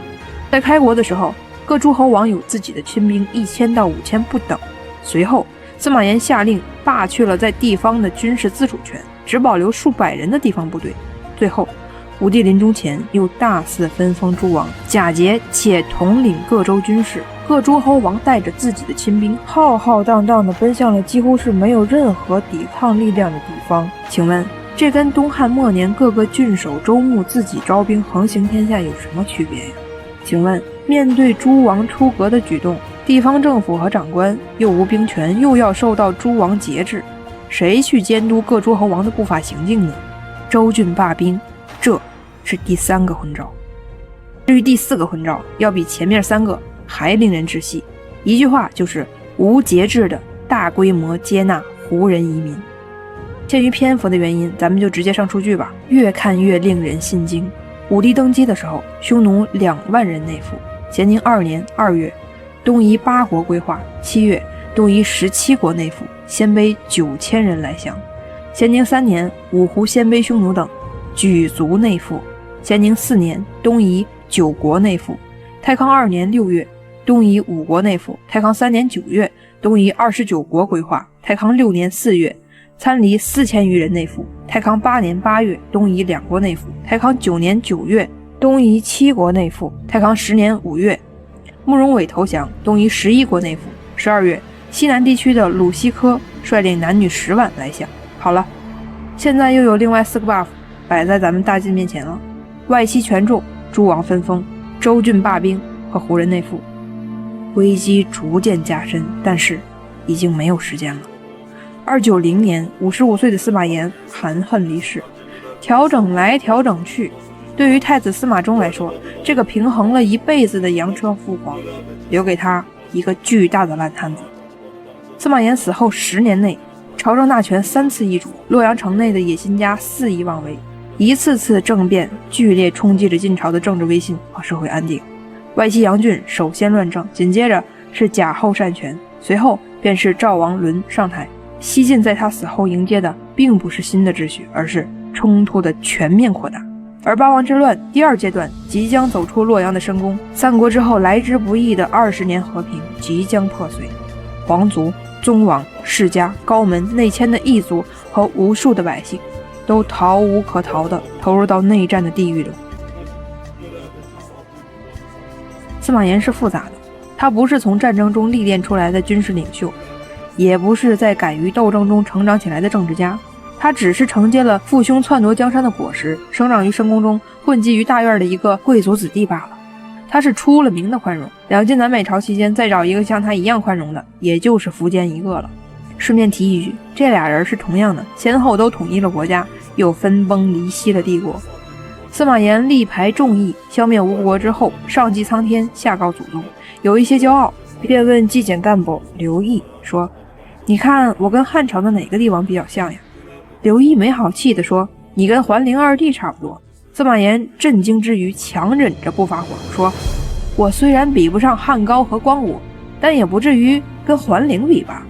在开国的时候，各诸侯王有自己的亲兵1000到5000不等。随后，司马炎下令罢去了在地方的军事自主权，只保留数百人的地方部队。最后，武帝临终前又大肆分封诸王，假节且统领各州军事。各诸侯王带着自己的亲兵，浩浩荡荡地奔向了几乎是没有任何抵抗力量的地方。请问，这跟东汉末年各个郡守州牧自己招兵横行天下有什么区别呀？请问，面对诸王出阁的举动，地方政府和长官又无兵权，又要受到诸王节制，谁去监督各诸侯王的不法行径呢？州郡罢兵，这是第3个昏招。至于第4个昏招，要比前面3个还令人窒息。一句话就是无节制的大规模接纳胡人移民。鉴于篇幅的原因，咱们就直接上数据吧，越看越令人心惊。武帝登基的时候，匈奴2万人内附。咸宁2年2月，东夷8国归化；7月，东夷17国内附，鲜卑9000人来降。咸宁3年，五胡、鲜卑、匈奴等举族内附。咸宁4年，东夷9国内附。太康2年6月，东夷5国内附。太康3年9月，东夷29国归化。太康6年4月，参黎4000余人内附。太康8年8月，东夷2国内附。太康9年9月，东夷7国内附。太康10年5月，慕容伟投降，东夷11国内附。12月，西南地区的鲁西科率领男女10万来降。好了，现在又有另外4个 buff 摆在咱们大晋面前了：外戚权重，诸王分封，州郡罢兵和胡人内附。危机逐渐加深，但是已经没有时间了。290年，55岁的司马炎含恨离世。调整来调整去，对于太子司马衷来说，这个平衡了一辈子的羊车父皇，留给他一个巨大的烂摊子。司马炎死后10年内，朝政大权3次易主，洛阳城内的野心家肆意妄为，一次次政变剧烈冲击着晋朝的政治威信和社会安定。外戚杨俊首先乱政，紧接着是贾后擅权，随后便是赵王伦上台。西晋在他死后迎接的并不是新的秩序，而是冲突的全面扩大。而八王之乱第2阶段即将走出洛阳的深宫，三国之后来之不易的20年和平即将破碎。皇族、宗王、世家、高门、内迁的异族和无数的百姓都逃无可逃地投入到内战的地狱中。司马炎是复杂的，他不是从战争中历练出来的军事领袖，也不是在敢于斗争中成长起来的政治家，他只是承接了父兄篡夺江山的果实，生长于深宫中混迹于大院的一个贵族子弟罢了。他是出了名的宽容，两晋南北朝期间再找一个像他一样宽容的，也就是苻坚一个了。顺便提一句，这俩人是同样的，先后都统一了国家，又分崩离析了帝国。司马炎力排众议，消灭吴国之后，上祭苍天，下告祖宗，有一些骄傲，便问纪检干部刘毅说：“你看我跟汉朝的哪个帝王比较像呀？”刘毅没好气地说：“你跟桓灵二帝差不多。”司马炎震惊之余，强忍着不发火，说：“我虽然比不上汉高和光武，但也不至于跟桓灵比吧？”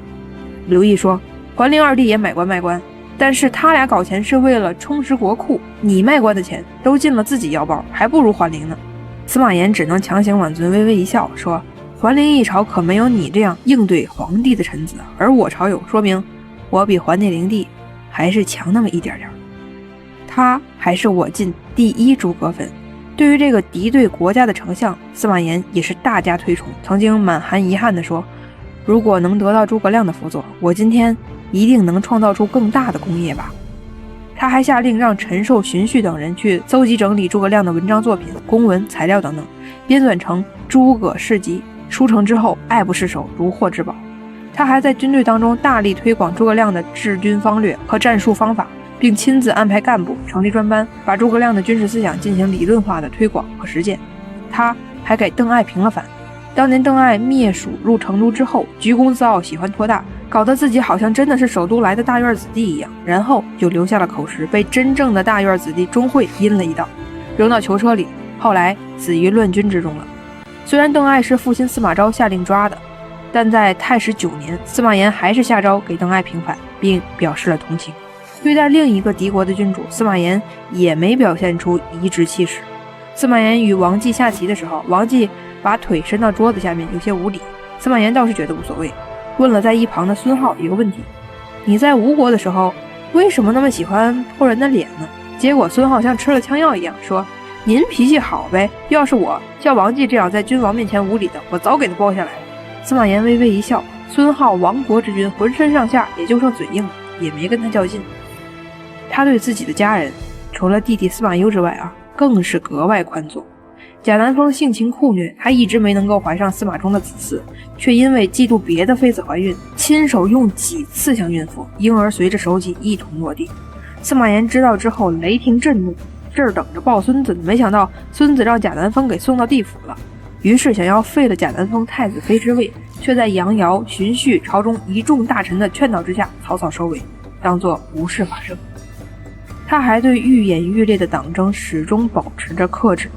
刘毅说：“桓灵二帝也买官卖官，但是他俩搞钱是为了充实国库，你卖官的钱都进了自己腰包，还不如桓灵呢。”司马炎只能强行挽尊，微微一笑，说：“桓灵一朝可没有你这样应对皇帝的臣子，而我朝有，说明我比桓帝灵帝还是强那么一点点。他还是我晋第1诸葛粉。”对于这个敌对国家的丞相，司马炎也是大加推崇，曾经满含遗憾地说：“如果能得到诸葛亮的辅佐，我今天一定能创造出更大的功业吧。他还下令让陈寿、荀旭等人去搜集整理诸葛亮的文章作品、公文、材料等等，编纂成《诸葛事集》。书成之后，爱不释手，如获至宝。他还在军队当中大力推广诸葛亮的治军方略和战术方法，并亲自安排干部成立专班，把诸葛亮的军事思想进行理论化的推广和实践。他还给邓艾平了反。当年邓艾灭蜀入成都之后，居功自傲，喜欢托大，搞得自己好像真的是首都来的大院子弟一样，然后就留下了口实，被真正的大院子弟钟会阴了一道，扔到囚车里，后来死于乱军之中了。虽然邓艾是父亲司马昭下令抓的，但在太史9年，司马炎还是下诏给邓艾平反，并表示了同情。对待另一个敌国的君主，司马炎也没表现出颐指气使。司马炎与王继下棋的时候，王继把腿伸到桌子下面，有些无礼。司马炎倒是觉得无所谓，问了在一旁的孙皓一个问题：你在吴国的时候，为什么那么喜欢泼人的脸呢？结果孙皓像吃了枪药一样说：您脾气好呗，要是我像王继这样在君王面前无礼的，我早给他剥下来了。司马炎微微一笑，孙皓亡国之君，浑身上下也就剩嘴硬了，也没跟他较劲。他对自己的家人，除了弟弟司马攸之外更是格外宽纵。贾南风性情酷虐，他一直没能够怀上司马衷的子嗣，却因为嫉妒别的妃子怀孕，亲手用几次向孕妇，婴儿随着手起一同落地。司马炎知道之后雷霆震怒，这儿等着抱孙子，没想到孙子让贾南风给送到地府了，于是想要废了贾南风太子妃之位，却在杨瑶、荀旭朝中一众大臣的劝导之下草草收尾，当作无事发生。他还对愈演愈烈的党争始终保持着克制。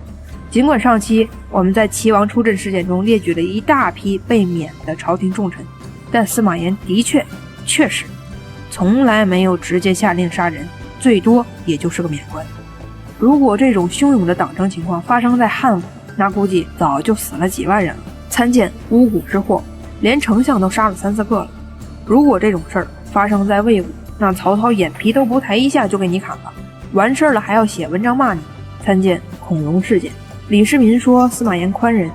尽管上期我们在齐王出阵事件中列举了一大批被免的朝廷重臣，但司马炎的确实从来没有直接下令杀人，最多也就是个免官。如果这种汹涌的党争情况发生在汉武，那估计早就死了几万人了。参见巫蛊之祸，连丞相都杀了3、4个了。如果这种事儿发生在魏武，那曹操眼皮都不抬一下就给你砍了，完事儿了还要写文章骂你。参见孔融事件。李世民说司马炎宽仁，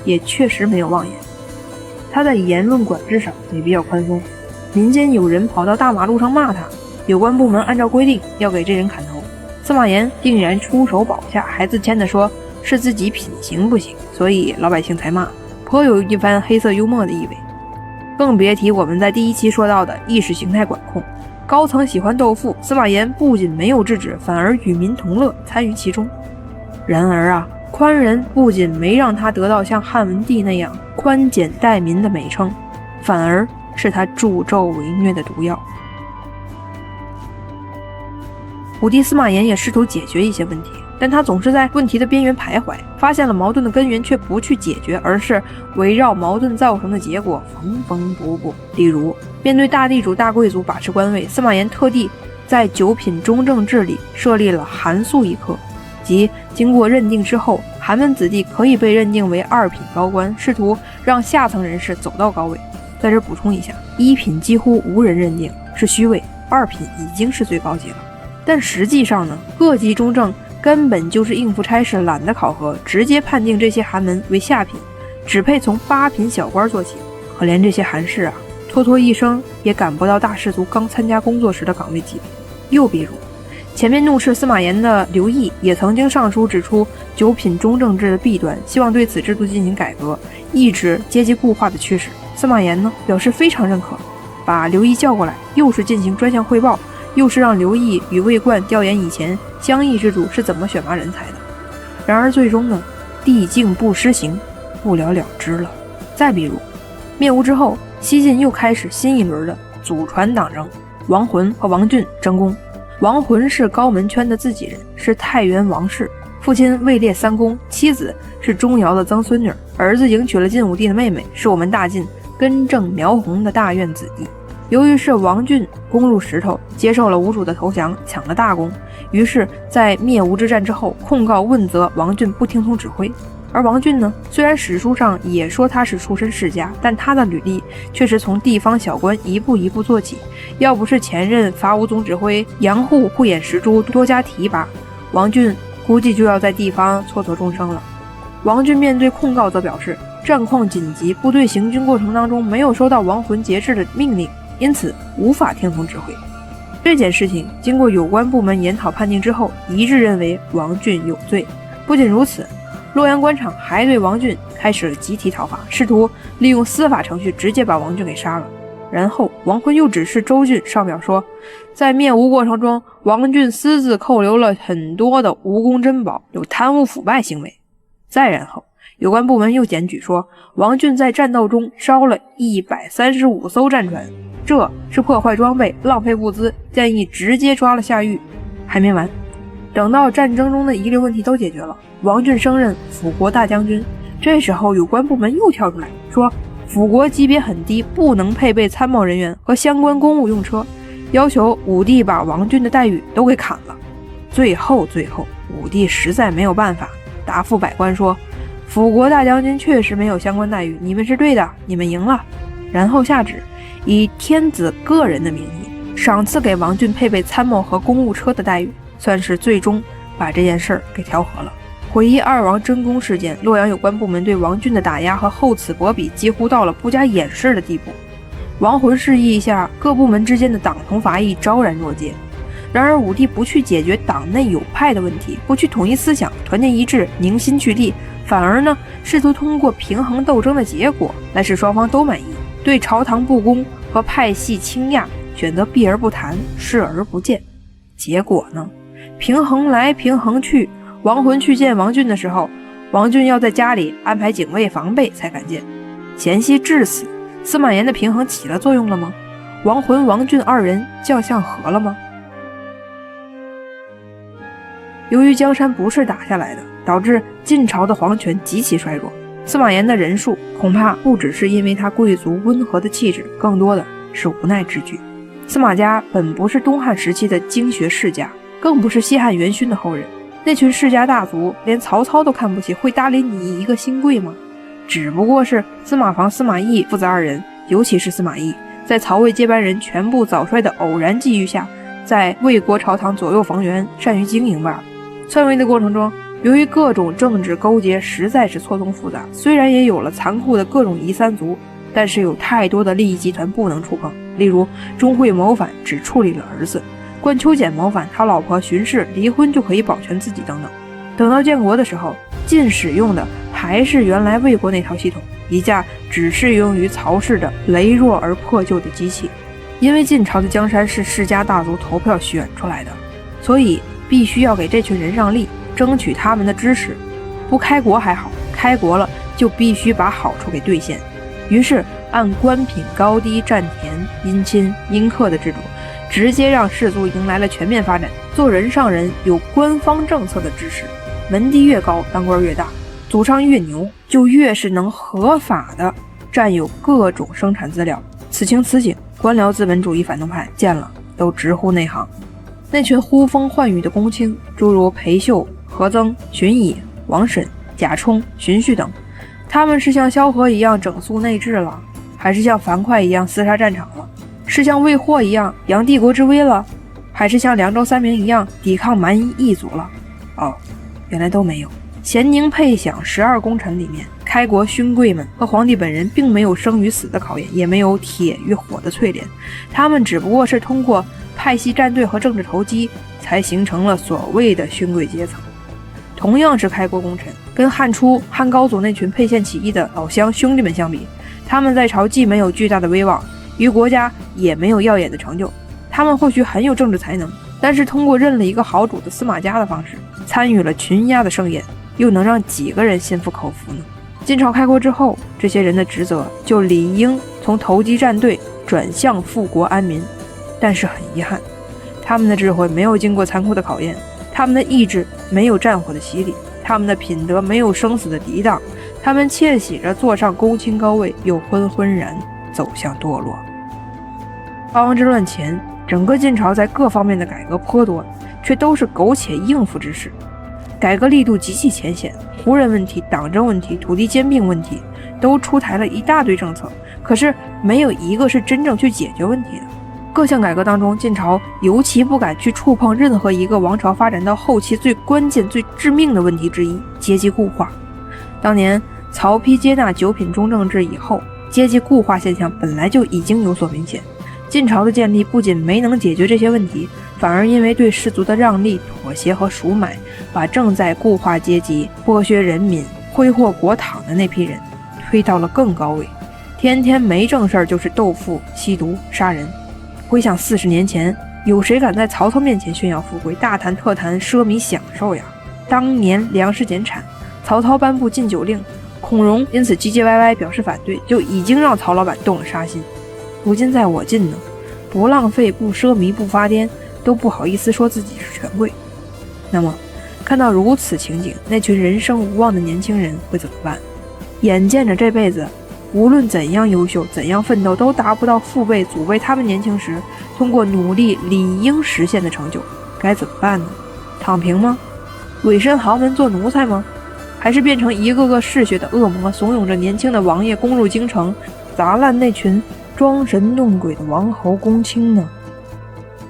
也确实没有妄言。他在言论管制上也比较宽松，民间有人跑到大马路上骂他，有关部门按照规定要给这人砍头，司马炎竟然出手保下，还自谦地说是自己品行不行，所以老百姓才骂，颇有一番黑色幽默的意味。更别提我们在第1期说到的意识形态管控，高层喜欢斗富，司马炎不仅没有制止，反而与民同乐，参与其中。然而宽仁不仅没让他得到像汉文帝那样宽简待民的美称，反而是他助纣为虐的毒药。武帝司马炎也试图解决一些问题，但他总是在问题的边缘徘徊，发现了矛盾的根源却不去解决，而是围绕矛盾造成的结果缝缝补补。例如面对大地主大贵族把持官位，司马炎特地在9品中正制里设立了韩素一科，即经过认定之后，寒门子弟可以被认定为2品高官，试图让下层人士走到高位。在这补充一下，1品几乎无人认定，是虚位，2品已经是最高级了。但实际上呢，各级中正根本就是应付差事，懒得考核，直接判定这些寒门为下品，只配从8品小官做起。可怜这些寒士拖拖一生也赶不到大士族刚参加工作时的岗位级别。又比如前面怒斥司马炎的刘毅也曾经上书指出9品中正制的弊端，希望对此制度进行改革，抑制阶级固化的趋势。司马炎呢表示非常认可，把刘毅叫过来，又是进行专项汇报，又是让刘毅与魏冠调研以前乡议制度是怎么选拔人才的。然而最终呢，帝竟不施行，不了了之了。再比如灭吴之后，西晋又开始新一轮的祖传党争，王浑和王浚争功。王浑是高门圈的自己人，是太原王氏，父亲位列3公，妻子是钟繇的曾孙女，儿子迎娶了晋武帝的妹妹，是我们大晋根正苗红的大院子弟。由于是王浚攻入石头，接受了吴主的投降，抢了大功，于是在灭吴之战之后控告问责王浚不听从指挥。而王浚呢，虽然史书上也说他是出身世家，但他的履历却是从地方小官一步一步做起，要不是前任伐吴总指挥杨护护眼识珠多加提拔，王浚估计就要在地方蹉跎终生了。王浚面对控告则表示，战况紧急，部队行军过程当中没有收到亡魂节制的命令，因此无法听从指挥。这件事情经过有关部门研讨判定之后，一致认为王俊有罪。不仅如此，洛阳官场还对王俊开始了集体讨伐，试图利用司法程序直接把王俊给杀了。然后王浑又指示周俊上表说，在灭吴过程中，王俊私自扣留了很多的无功珍宝，有贪污腐败行为。再然后有关部门又检举说，王俊在战斗中烧了135艘战船，这是破坏装备、浪费物资，建议直接抓了下狱。还没完，等到战争中的遗留问题都解决了，王俊升任辅国大将军。这时候有关部门又跳出来说，辅国级别很低，不能配备参谋人员和相关公务用车，要求武帝把王俊的待遇都给砍了。最后武帝实在没有办法，答复百官说，辅国大将军确实没有相关待遇，你们是对的，你们赢了。然后下旨以天子个人的名义赏赐给王俊配备参谋和公务车的待遇，算是最终把这件事儿给调和了。回忆二王争功事件，洛阳有关部门对王俊的打压和厚此薄彼几乎到了不加掩饰的地步。王浑示意下，各部门之间的党同伐异昭然若揭。然而武帝不去解决党内有派的问题，不去统一思想、团结一致、凝心聚力，反而呢试图通过平衡斗争的结果来使双方都满意，对朝堂不公和派系倾轧选择避而不谈，视而不见。结果呢，平衡来平衡去，王浑去见王俊的时候，王俊要在家里安排警卫防备才敢见。前夕至此，司马炎的平衡起了作用了吗？王浑、王俊二人将相和了吗？由于江山不是打下来的，导致晋朝的皇权极其衰弱。司马炎的人数恐怕不只是因为他贵族温和的气质，更多的是无奈之举。司马家本不是东汉时期的经学世家，更不是西汉元勋的后人。那群世家大族连曹操都看不起，会搭理你一个新贵吗？只不过是司马防、司马懿父子二人，尤其是司马懿，在曹魏接班人全部早衰的偶然际遇下，在魏国朝堂左右逢源，善于经营罢了。篡位的过程中，由于各种政治勾结实在是错综复杂，虽然也有了残酷的各种夷三族，但是有太多的利益集团不能触碰。例如钟会谋反只处理了儿子，关秋俭谋反，他老婆荀氏离婚就可以保全自己等等。等到建国的时候，晋使用的还是原来魏国那套系统，一架只适用于曹氏的羸弱而破旧的机器。因为晋朝的江山是世家大族投票选出来的，所以必须要给这群人让利，争取他们的支持。不开国还好，开国了就必须把好处给兑现。于是按官品高低、占田、姻亲、姻客的制度，直接让士族迎来了全面发展。做人上人有官方政策的支持，门第越高，当官越大，祖上越牛，就越是能合法的占有各种生产资料。此情此景，官僚资本主义反动派见了都直呼内行。那群呼风唤雨的公卿，诸如裴秀、何曾、荀乙、王审、贾充、荀绪等，他们是像萧何一样整肃内治了，还是像樊哙一样厮杀战场了？是像魏霍一样扬帝国之威了，还是像凉州三明一样抵抗蛮夷异族了？哦，原来都没有。咸宁配享12功臣里面，开国勋贵们和皇帝本人并没有生与死的考验，也没有铁与火的淬炼，他们只不过是通过派系战队和政治投机才形成了所谓的勋贵阶层。同样是开国功臣，跟汉初汉高祖那群沛县起义的老乡兄弟们相比，他们在朝既没有巨大的威望，于国家也没有耀眼的成就。他们或许很有政治才能，但是通过认了一个好主的司马家的方式，参与了群压的盛宴，又能让几个人心服口服呢？晋朝开国之后，这些人的职责就理应从投机站队转向富国安民。但是很遗憾，他们的智慧没有经过残酷的考验，他们的意志没有战火的洗礼，他们的品德没有生死的涤荡，他们窃喜着坐上公卿高位，又昏昏然走向堕落。八王之乱前，整个晋朝在各方面的改革颇多，却都是苟且应付之事，改革力度极其浅显，胡人问题、党争问题、土地兼并问题都出台了一大堆政策，可是没有一个是真正去解决问题的。各项改革当中，晋朝尤其不敢去触碰任何一个王朝发展到后期最关键、最致命的问题之一——阶级固化。当年曹丕接纳九品中正制以后，阶级固化现象本来就已经有所明显。晋朝的建立不仅没能解决这些问题，反而因为对士族的让利、妥协和赎买，把正在固化阶级、剥削人民、挥霍国帑的那批人推到了更高位，天天没正事儿就是斗富、吸毒、杀人。回想40年前，有谁敢在曹操面前炫耀富贵、大谈特谈奢靡享受呀？当年粮食减产，曹操颁布禁酒令，孔融因此唧唧歪歪表示反对，就已经让曹老板动了杀心。如今在我晋呢，不浪费、不奢靡、不发癫，都不好意思说自己是权贵。那么看到如此情景，那群人生无望的年轻人会怎么办？眼见着这辈子无论怎样优秀、怎样奋斗，都达不到父辈、祖辈他们年轻时通过努力理应实现的成就，该怎么办呢？躺平吗？委身豪门做奴才吗？还是变成一个个嗜血的恶魔，怂恿着年轻的王爷攻入京城，砸烂那群装神弄鬼的王侯公卿呢？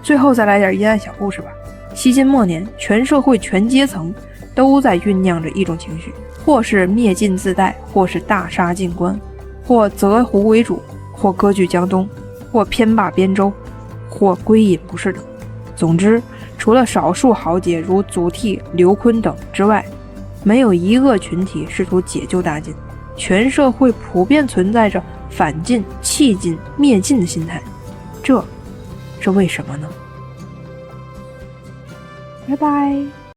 最后再来点阴暗小故事吧。西晋末年，全社会全阶层都在酝酿着一种情绪，或是灭晋自代，或是大杀晋官，或择胡为主，或割据江东，或偏霸边州，或归隐不仕等。总之，除了少数豪杰如祖逖、刘琨等之外，没有一个群体试图解救大晋。全社会普遍存在着反晋、弃晋、灭晋的心态，这是为什么呢？拜拜。